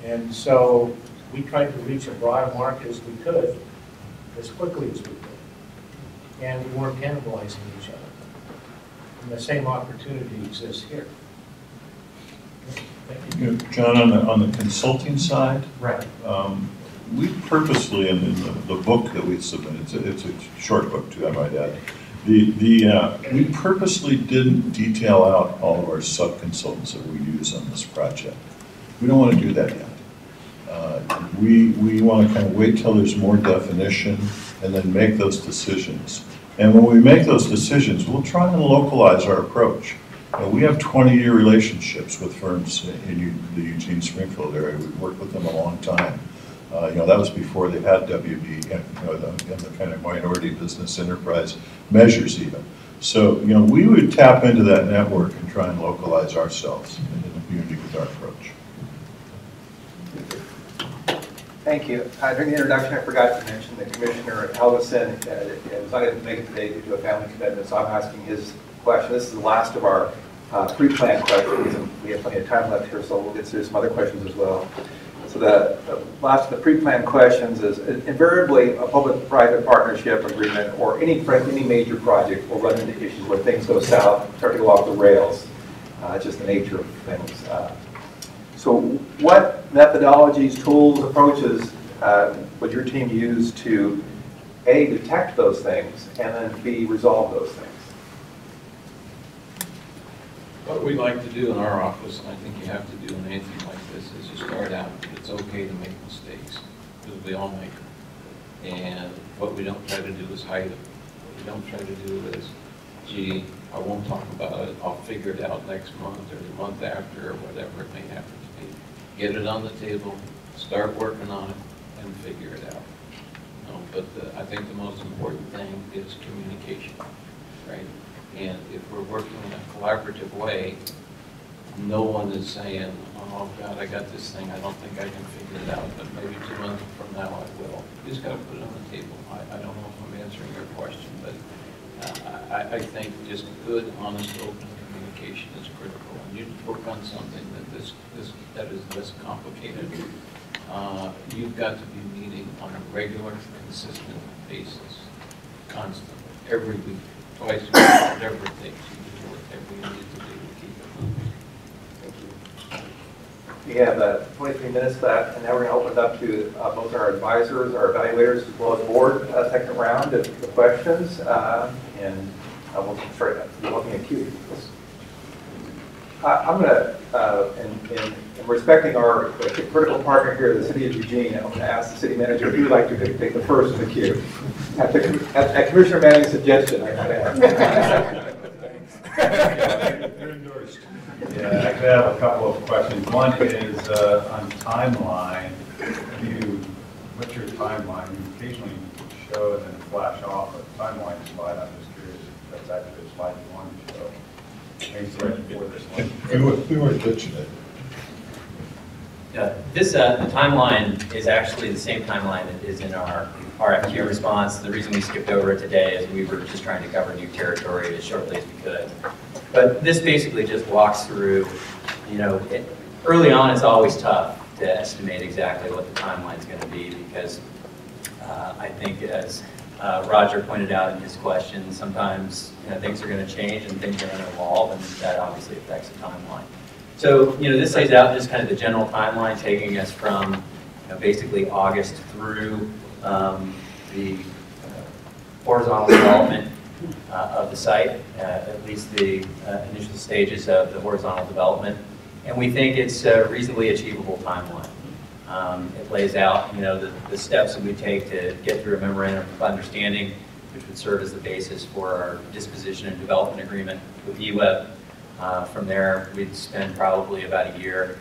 And so we tried to reach a broad market as we could, as quickly as we could. And we weren't cannibalizing each other. And the same opportunity exists here. You know, John, on the consulting side, Right. We purposely, in the book that we submitted, it's a short book too, I might add, we purposely didn't detail out all of our sub-consultants that we use on this project. We don't want to do that yet. We want to kind of wait till there's more definition and then make those decisions. And when we make those decisions, we'll try and localize our approach. We have 20-year relationships with firms in the Eugene Springfield area. We've worked with them a long time. That was before they had WB and the kind of minority business enterprise measures even. So, we would tap into that network and try and localize ourselves in the community with our approach. Thank you. During the introduction, I forgot to mention that Commissioner Helgeson was not able to make it today due to a family commitment, so I'm asking his question. This is the last of our pre-planned questions, and we have plenty of time left here, so we'll get to some other questions as well. So the last of the pre-planned questions is, invariably, a public-private partnership agreement or any major project will run into issues where things go south, start to go off the rails. Just the nature of things. So what methodologies, tools, approaches would your team use to, A, detect those things, and then B, resolve those things? What we like to do in our office, and I think you have to do in anything like this, is you start out, it's okay to make mistakes, because we all make them. And what we don't try to do is hide them. What we don't try to do is, gee, I won't talk about it, I'll figure it out next month or the month after or whatever it may happen to be. Get it on the table, start working on it, and figure it out. But I think the most important thing is communication, right? And if we're working in a collaborative way, no one is saying, oh God, I got this thing, I don't think I can figure it out, but maybe 2 months from now I will. You just got to put it on the table. I don't know if I'm answering your question, but I think just good, honest, open communication is critical. And you work on something that is this complicated. You've got to be meeting on a regular, consistent basis, constantly, every week, twice a week, whatever it takes. You do whatever you need to do to keep it moving. Thank you. We have 23 minutes left, and now we're going to open it up to both our advisors, our evaluators, as well as board, second round of the questions. And we'll start looking at Q. I'm going to, in respecting our critical partner here, the City of Eugene, I'm going to ask the city manager if he would like to take the first in the queue. At Commissioner Manning's suggestion, I You're endorsed. Yeah, I actually have a couple of questions. One is on timeline. What's your timeline? You occasionally show and then flash off a timeline slide. I'm just curious if that's actually a slide you want to show. Maybe it's right before this one. We were ditching it. The timeline is actually the same timeline that is in our RFQ response. The reason we skipped over it today is we were just trying to cover new territory as shortly as we could. But this basically just walks through, early on it's always tough to estimate exactly what the timeline is going to be because I think as Roger pointed out in his question, sometimes things are going to change and things are going to evolve, and that obviously affects the timeline. So, this lays out just kind of the general timeline, taking us from basically August through the horizontal development of the site, at least the initial stages of the horizontal development. And we think it's a reasonably achievable timeline. It lays out, the steps that we take to get through a memorandum of understanding, which would serve as the basis for our disposition and development agreement with UWEB. From there, we'd spend probably about a year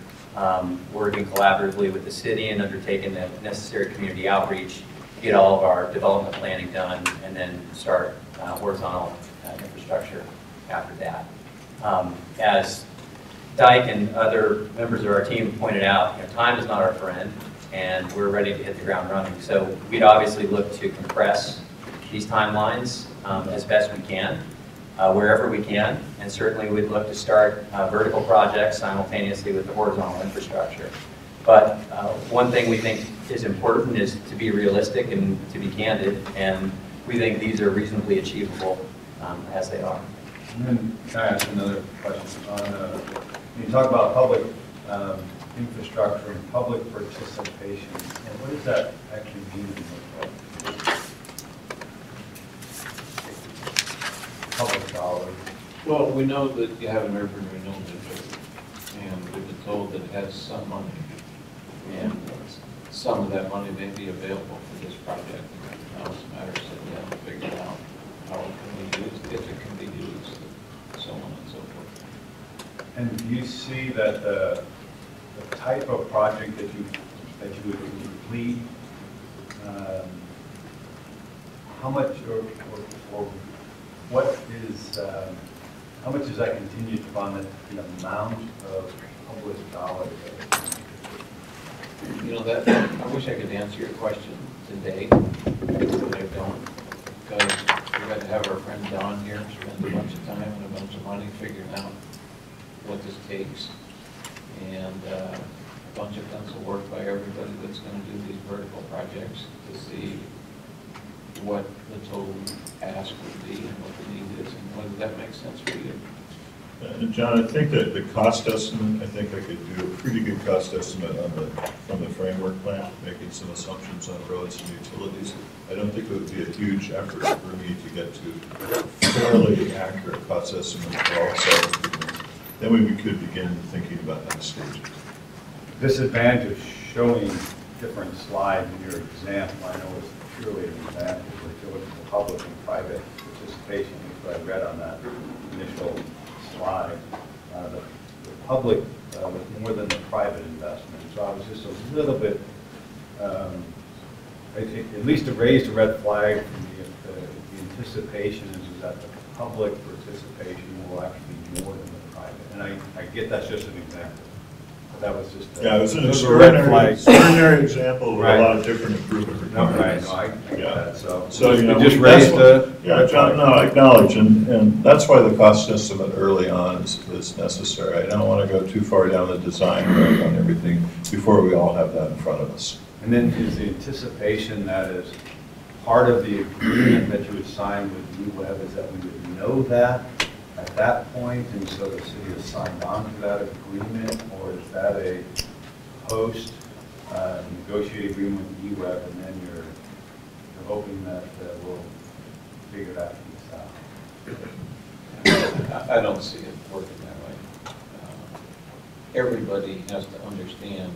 working collaboratively with the city and undertaking the necessary community outreach to get all of our development planning done and then start horizontal infrastructure after that. As Dyke and other members of our team pointed out, time is not our friend, and we're ready to hit the ground running. So we'd obviously look to compress these timelines as best we can, wherever we can, and certainly we'd look to start vertical projects simultaneously with the horizontal infrastructure. But one thing we think is important is to be realistic and to be candid, and we think these are reasonably achievable as they are. And then can I ask another question? When you talk about public infrastructure and public participation, and what does that actually mean? Public dollars. Well, we know that you have an urban renewal district, and we've been told that it has some money, and some of that money may be available for this project. Now it's a matter of sitting down and figuring out how it can be used, if it can be used, so on and so forth. And do you see that the type of project that you would complete, how much or what is, how much does that continue to fund the amount of public dollars? You know, that, I wish I could answer your question today, but I don't, because we got to have our friend Don here spend a bunch of time and a bunch of money figuring out what this takes, and a bunch of pencil work by everybody that's going to do these vertical projects to see what the total ask would be and what the need is, and whether that makes sense for you. John, I think that the cost estimate, I think I could do a pretty good cost estimate from the framework plan, making some assumptions on roads and utilities. I don't think it would be a huge effort for me to get to fairly accurate cost estimates for all sides. Then we could begin thinking about next stages. Disadvantage of showing different slides in your example, I know it's purely an example, but if you look at the public and private participation, which I read on that initial slide, the public was more than the private investment. So I was just a little bit, I think, at least to raise the red flag for me, if the anticipation is that the public participation will actually be more than the private. And I get that's just an example. But that was just yeah, it was an extraordinary example with a lot of different improvement requirements. No, I get that. So you know, just raised the John, no, I acknowledge, and that's why the cost estimate early on is necessary. I don't want to go too far down the design road on everything before we all have that in front of us. And then is the anticipation that is part of the agreement that you would sign with UWeb is that we would know that at that point, and so the city has signed on to that agreement, or is that a post negotiated agreement with UWeb, and then you're hoping that we'll figure that piece out? I don't see it working that way. Everybody has to understand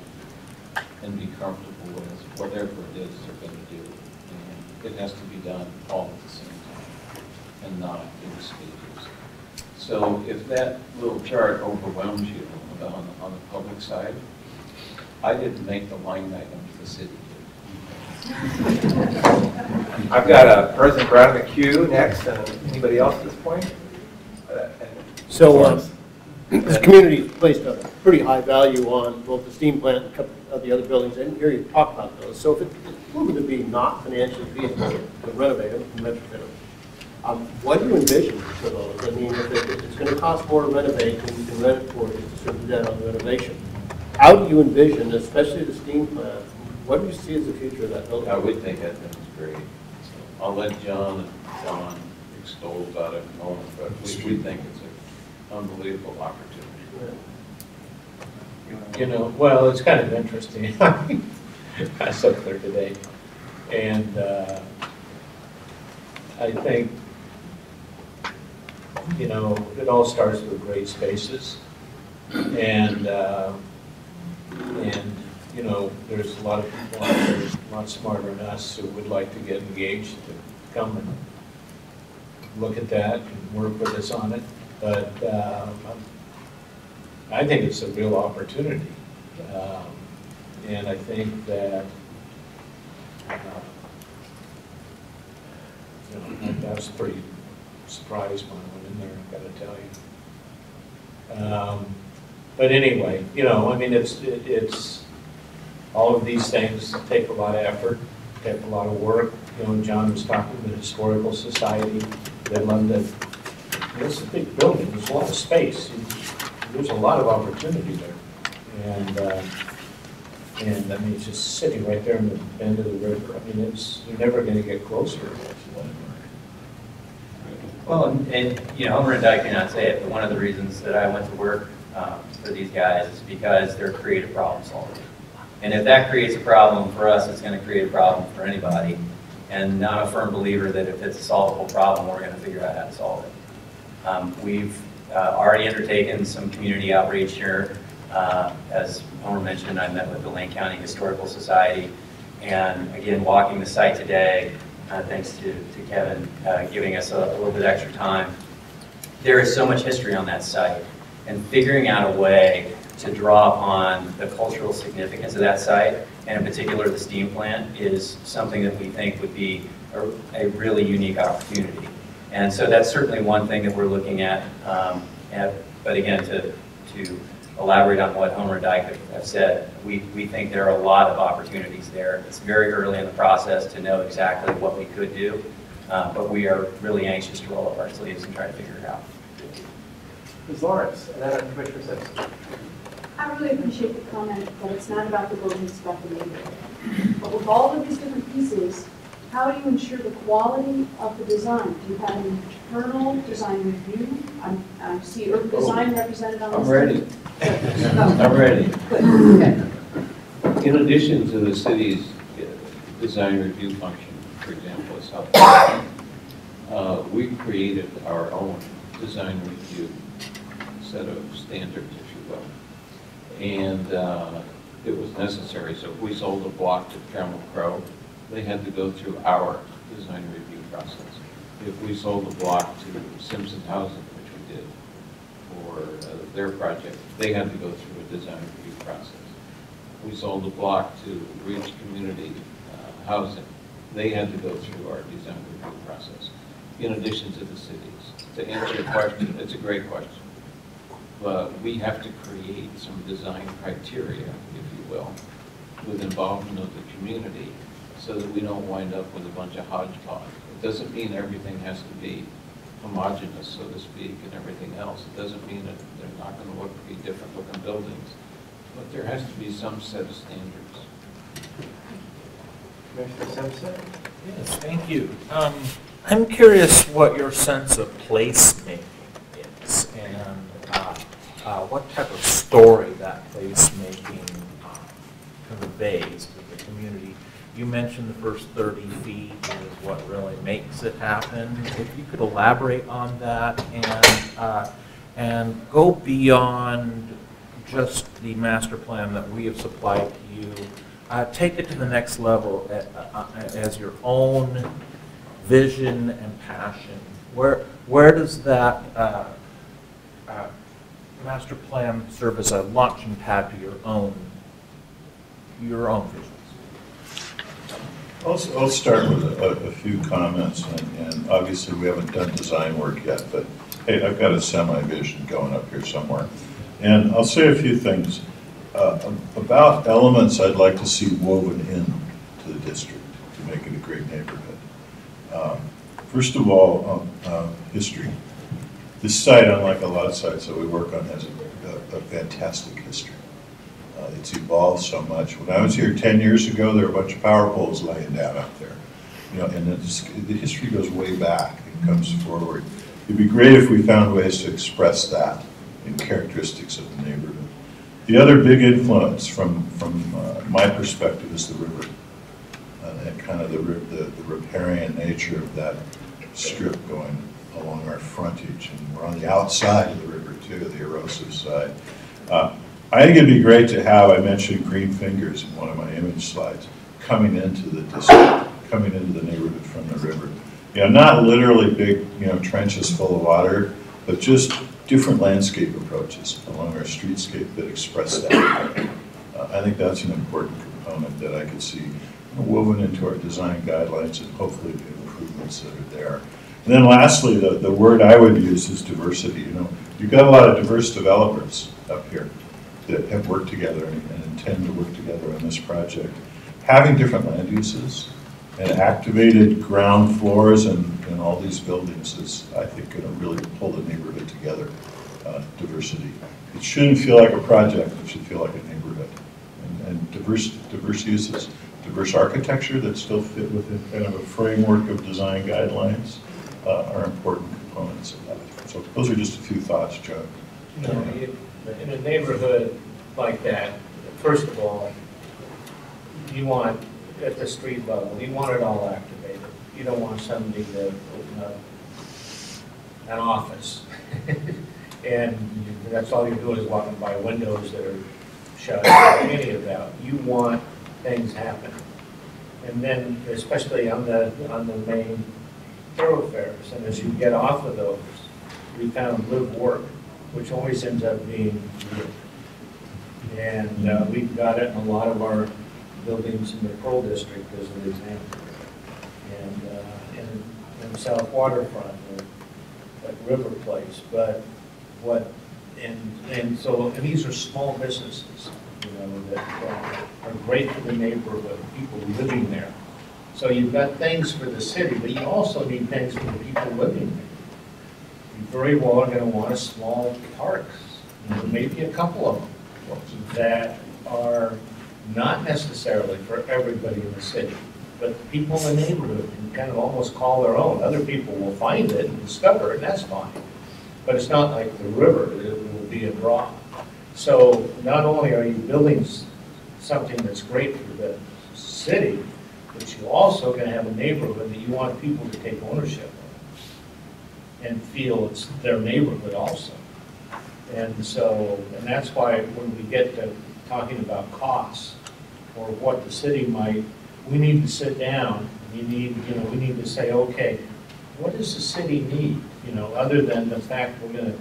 and be comfortable with whatever it is they're going to do. And it has to be done all at the same time and not in stages. So if that little chart overwhelms you on the public side, I didn't make the line item, the city did. I've got President Brad McHugh next, and anybody else at this point? So this community has placed a pretty high value on both the steam plant and a couple of the other buildings. I didn't hear you talk about those. So if it's proven to be not financially feasible to renovate them and retrofit them, what do you envision for those? I mean, if it's going to cost more to renovate than you can rent it for, just a certain debt on the renovation. How do you envision, especially the steam plant, what do you see as the future of that building? I would think that thing's great. So I'll let John and Don extol about it in a moment, but we think it's an unbelievable opportunity. You know, well, it's kind of interesting. I was up there today, and I think, you know, it all starts with great spaces, and you know, there's a lot of people out there a lot smarter than us who would like to get engaged to come and look at that and work with us on it. But I think it's a real opportunity, and I think that you know, I was pretty surprised when I went in there, I've got to tell you. But anyway, you know, I mean, it's all of these things take a lot of effort, take a lot of work. You know, John was talking to the Historical Society. They'd love to. It's a big building. There's a lot of space. There's a lot of opportunity there, and I mean, it's just sitting right there in the bend of the river. I mean, you're never going to get closer. Well, and you know, Homer and Dyke cannot say it, but one of the reasons that I went to work for these guys is because they're creative problem solvers. And if that creates a problem for us, it's going to create a problem for anybody. And I'm a firm believer that if it's a solvable problem, we're going to figure out how to solve it. We've already undertaken some community outreach here. As Homer mentioned, I met with the Lane County Historical Society. And again, walking the site today, thanks to Kevin giving us a little bit extra time. There is so much history on that site. and figuring out a way to draw upon the cultural significance of that site, and in particular the steam plant, is something that we think would be a really unique opportunity. And so that's certainly one thing that we're looking at. But again, to elaborate on what Homer and Dyke have said, we think there are a lot of opportunities there. It's very early in the process to know exactly what we could do, but we are really anxious to roll up our sleeves and try to figure it out. Ms. Lawrence, and then Commissioner Simpson. I really appreciate the comment that it's not about the building, it's about the neighborhood. But with all of these different pieces, how do you ensure the quality of the design? Do you have an internal design review? I see urban design represented on this. I'm ready. I'm ready. Good. Okay. In addition to the city's design review function, for example, at South Carolina, we created our own design review set of standards, if you will. And it was necessary. So if we sold a block to Trammell Crow, they had to go through our design review process. If we sold a block to Simpson Housing, which we did for their project, they had to go through a design review process. We sold a block to Reach Community Housing, they had to go through our design review process, in addition to the cities. To answer your question, it's a great question. But we have to create some design criteria, if you will, with involvement of the community, so that we don't wind up with a bunch of hodgepodge. It doesn't mean everything has to be homogeneous, so to speak, and everything else. It doesn't mean that they're not going to be different looking buildings. But there has to be some set of standards. Commissioner Simpson? Yes, thank you. I'm curious what your sense of placemaking is, and what type of story that placemaking conveys to the community. You mentioned the first 30 feet is what really makes it happen. If you could elaborate on that and go beyond just the master plan that we have supplied to you, take it to the next level as your own vision and passion. Where does that master plan serve as a launching pad to your own visions? I'll start with a few comments, and obviously we haven't done design work yet, but hey, I've got a semi-vision going up here somewhere. And I'll say a few things about elements I'd like to see woven in to the district to make it a great neighborhood. First of all, history. This site, unlike a lot of sites that we work on, has a fantastic history. It's evolved so much. When I was here 10 years ago, there were a bunch of power poles laying down out there. You know, and the history goes way back and comes forward. It'd be great if we found ways to express that in characteristics of the neighborhood. The other big influence from my perspective is the river, and kind of the riparian nature of that strip going along our frontage, and we're on the outside of the river too, the erosive side. I think it'd be great to have, I mentioned green fingers in one of my image slides, coming into the district, coming into the neighborhood from the river. You know, not literally big, trenches full of water, but just different landscape approaches along our streetscape that express that. I think that's an important component that I could see woven into our design guidelines and hopefully the improvements that are there. And then lastly, the word I would use is diversity. You've got a lot of diverse developers up here that have worked together and intend to work together on this project. Having different land uses and activated ground floors and all these buildings is, I think, going to really pull the neighborhood together. Diversity. It shouldn't feel like a project, it should feel like a neighborhood. And diverse uses, diverse architecture that still fit within kind of a framework of design guidelines are important components of that. So those are just a few thoughts, Joe. In a neighborhood like that, first of all, you want, at the street level, you want it all activated. You don't want somebody to open up an office. And that's all you're doing is walking by windows that are shut or any of that. You want things happening. And then, especially on the main thoroughfares, and as you get off of those, we found live work which always ends up being wood. And we've got it in a lot of our buildings in the Pearl District as an example. And in South Waterfront, at River Place. But what, and these are small businesses, you know, that are great for the neighborhood, people living there. So you've got things for the city, but you also need things for the people living there. You very well are going to want a small parks, you know, maybe a couple of them that are not necessarily for everybody in the city, but people in the neighborhood can kind of almost call their own. Other people will find it and discover it, and that's fine. But it's not like the river, it will be a draw. So not only are you building something that's great for the city, but you're also going to have a neighborhood that you want people to take ownership of and feel it's their neighborhood also. And so, and that's why when we get to talking about costs or what the city might, we need to sit down. We need, you know, we need to say, okay, what does the city need? You know, other than the fact we're going to,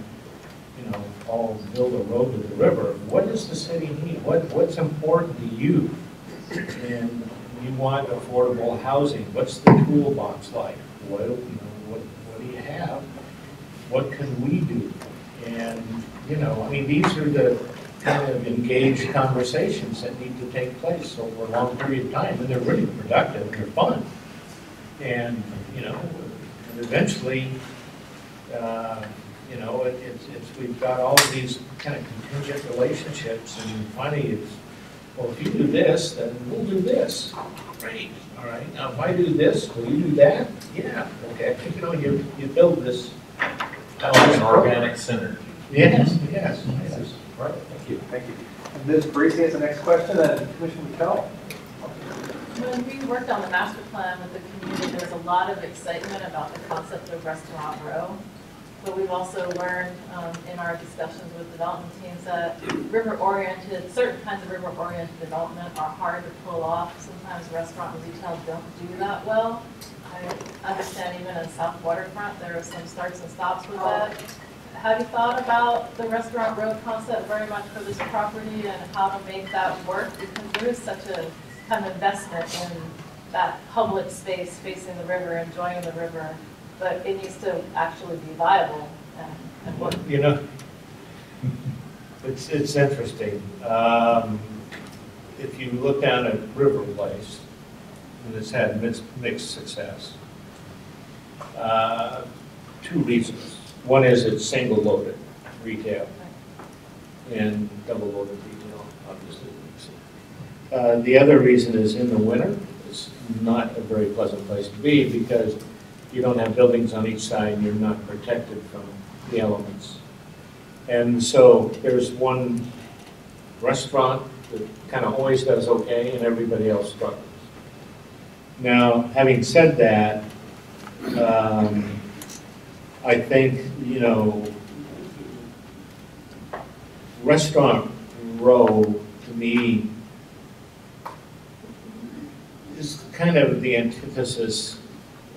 you know, all build a road to the river. What does the city need? What's important to you? And you want affordable housing. What's the toolbox like? What, you know, what do you have? What can we do? And, you know, I mean, these are the kind of engaged conversations that need to take place over a long period of time, and they're really productive, and they're fun. And, you know, and eventually, you know, we've got all of these kind of contingent relationships, and finally it's, well, if you do this, then we'll do this. Great, all right. Now, if I do this, will you do that? Yeah, okay. You know, you build this. An organic synergy. Yes, yes, yes. Right, thank you. Thank you. Ms. Parisi has the next question, and Commissioner McKell. When we worked on the master plan with the community, there was a lot of excitement about the concept of Restaurant Row. But we've also learned in our discussions with development teams that certain kinds of river-oriented development are hard to pull off. Sometimes restaurant and retail don't do that well. I understand even in South Waterfront, there are some starts and stops with that. Have you thought about the Restaurant Row concept very much for this property and how to make that work? Because there is such a kind of investment in that public space facing the river, enjoying the river, but it needs to actually be viable and work. You know, it's interesting. If you look down at River Place, and it's had mixed success. Two reasons. One is it's single-loaded retail and double-loaded retail, obviously. The other reason is in the winter, it's not a very pleasant place to be because you don't have buildings on each side and you're not protected from the elements. And so there's one restaurant that kind of always does okay and everybody else struggles. Now, having said that, I think, you know, Restaurant Row, to me, is kind of the antithesis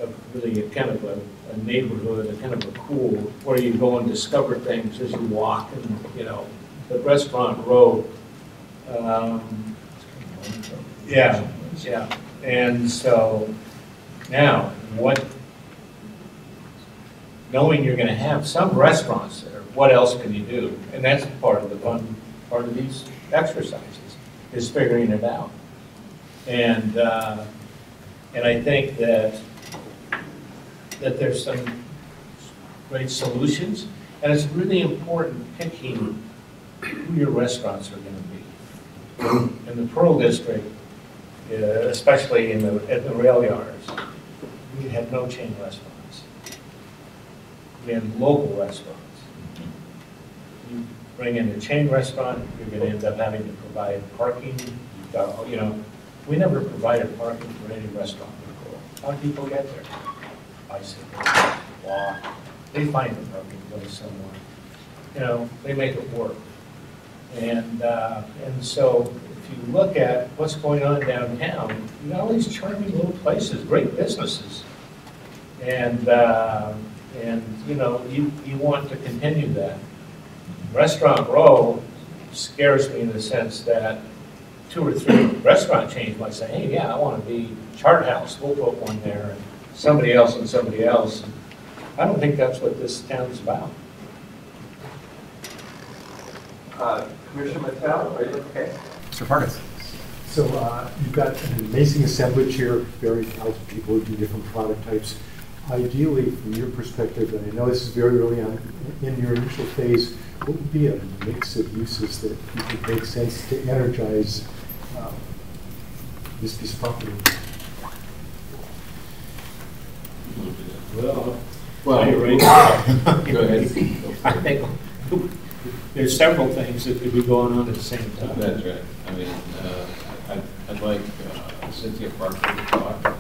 of really a kind of a neighborhood, a kind of a cool, where you go and discover things as you walk, and, you know, the Restaurant Row, yeah. And so now, knowing you're going to have some restaurants there, what else can you do? And that's part of the fun part of these exercises, is figuring it out. And I think that there's some great solutions, and it's really important picking who your restaurants are going to be. In the Pearl District, especially at the rail yards, we had no chain restaurants. We had local restaurants. You bring in a chain restaurant, you're going to end up having to provide parking. You know, we never provided parking for any restaurant before. How do people get there? Bicycle, walk. They find the parking place somewhere. You know, they make it work. And so if you look at what's going on downtown, you got all these charming little places, great businesses. And you know, you want to continue that. Restaurant Row scares me in the sense that 2 or 3 restaurant chains might say, hey, yeah, I want to be Chart House, we'll put one there, and somebody else and somebody else. I don't think that's what this town's about. Commissioner Mattel, are you okay? Mr. Farkas. So you've got an amazing assemblage here, very talented people who do different product types. Ideally, from your perspective, and I know this is very early on in your initial phase, what would be a mix of uses that you think make sense to energize this piece of property? Well, you're right. Go ahead. I think there's several things that could be going on at the same time. That's right. I mean, I'd like Cynthia Parker to talk.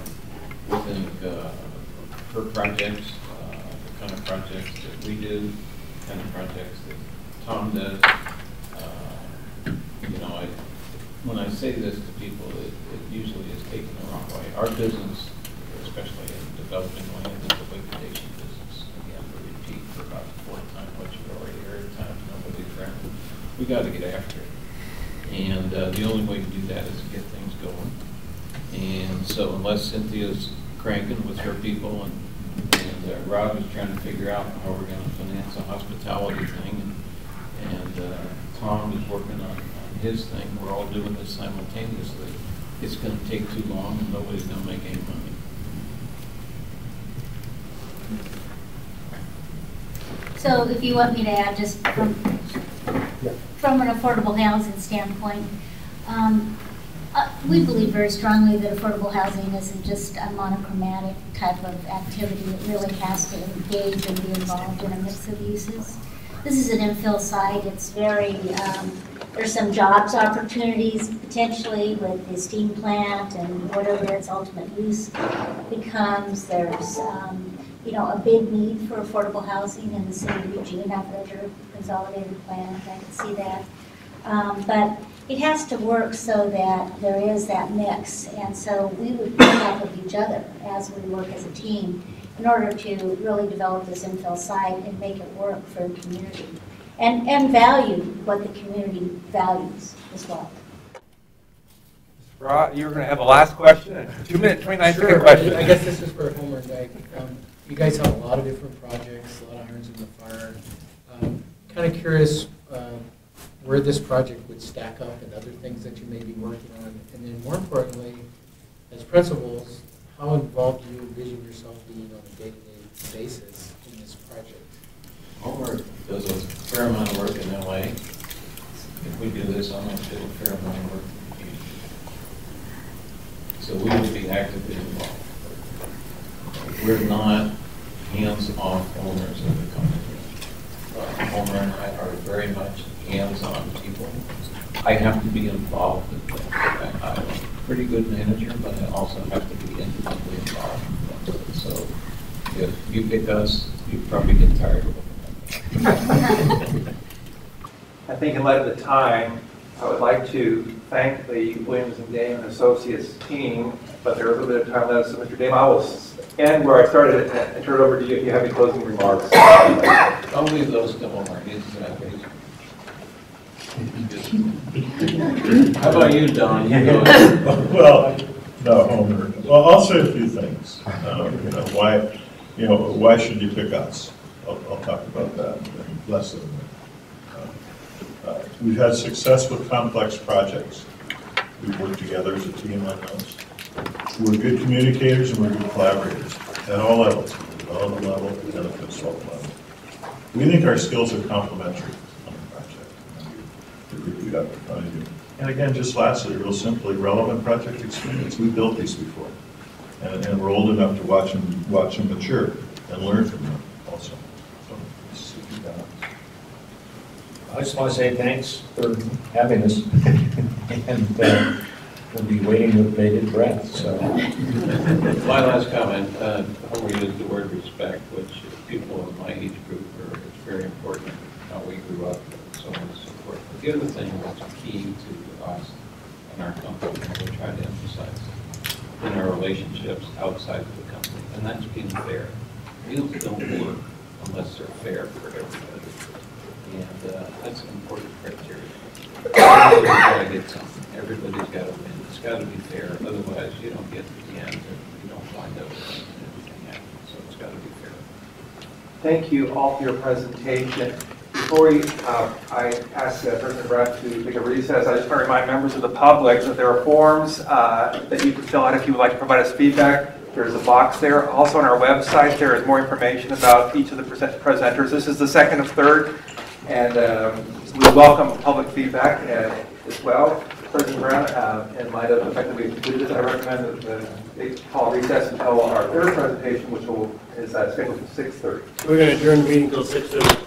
We think her projects, the kind of projects that we do, the kind of projects that Tom does. You know, when I say this to people, it usually is taken the wrong way. Our business, especially in developing land, is a liquidation business. Again, we repeat for about the 4th time what you've already heard, times nobody's around. We got to get after it. And the only way to do that is to get things going. And so unless Cynthia's cranking with her people and Rob is trying to figure out how we're going to finance a hospitality thing, and Tom is working on his thing, we're all doing this simultaneously, it's going to take too long and nobody's going to make any money. So if you want me to add, just from an affordable housing standpoint, we believe very strongly that affordable housing isn't just a monochromatic type of activity. It really has to engage and be involved in a mix of uses. This is an infill site. It's very, there's some jobs opportunities potentially with the steam plant and whatever its ultimate use becomes. There's, you know, a big need for affordable housing in the city of Eugene. I've read your consolidated plan. I can see that. But it has to work so that there is that mix. And so we would work off of each other as we work as a team in order to really develop this infill site and make it work for the community. And value what the community values as well. Rob, you were going to have a last question, a 2-minute, 29-second Sure. question. I guess this is for Homer and Dyke. You guys have a lot of different projects, a lot of irons in the fire. Kind of curious where this project would stack up and other things that you may be working on. And then more importantly, as principals, how involved do you envision yourself being on a day-to-day basis in this project? Homer does a fair amount of work in LA. If we do this, I'm going to do a fair amount of work in the future. So we would be actively involved. We're not hands-off owners of the company. Homer and I are very much hands-on people. I have to be involved in things. I'm a pretty good manager, but I also have to be intimately involved in things. So if you pick us, you probably get tired of looking at me. I think in light of the time, I would like to thank the Williams and Damon Associates team, but there's a little bit of time left, so Mr. Damon, I will end where I started and turn it over to you if you have any closing remarks. I'll leave those to Homer. How about you, Don? You go ahead. Well, no, Homer. Well, I'll say a few things. Why should you pick us? I'll talk about that less in a minute. We've had success with complex projects. We've worked together as a team on those. We're good communicators and we're good collaborators at all levels, development level and the consultant level. We think our skills are complementary on the project. The group we got in front of you. And again, just lastly, real simply, relevant project experience. We built these before, and we're old enough to watch them mature and learn from them also. So, I just want to say thanks for having us, and we'll be waiting with bated breath. So, my last comment, Homer used the word respect, which people in my age group it's very important how we grew up and so on and so forth. But the other thing that's key to us and our company, and we try to emphasize in our relationships outside of the company, and that's being fair. Deals don't work unless they're fair for everybody. And that's an important criteria. Everybody's got to get something. Everybody's got to win. It's got to be fair. Otherwise, you don't get to the end and you don't find out everything happens. So it's got to be fair. Thank you all for your presentation. Before I ask President Brett to take a recess, I just want to remind members of the public that there are forms that you can fill out if you would like to provide us feedback. There's a box there. Also on our website, there is more information about each of the presenters. This is the second of third, and we welcome public feedback as well. President Brown, in light of the fact that we've completed this, I recommend that they call recess until our third presentation, which is scheduled for 6:30. We're going to adjourn the meeting until 6:30.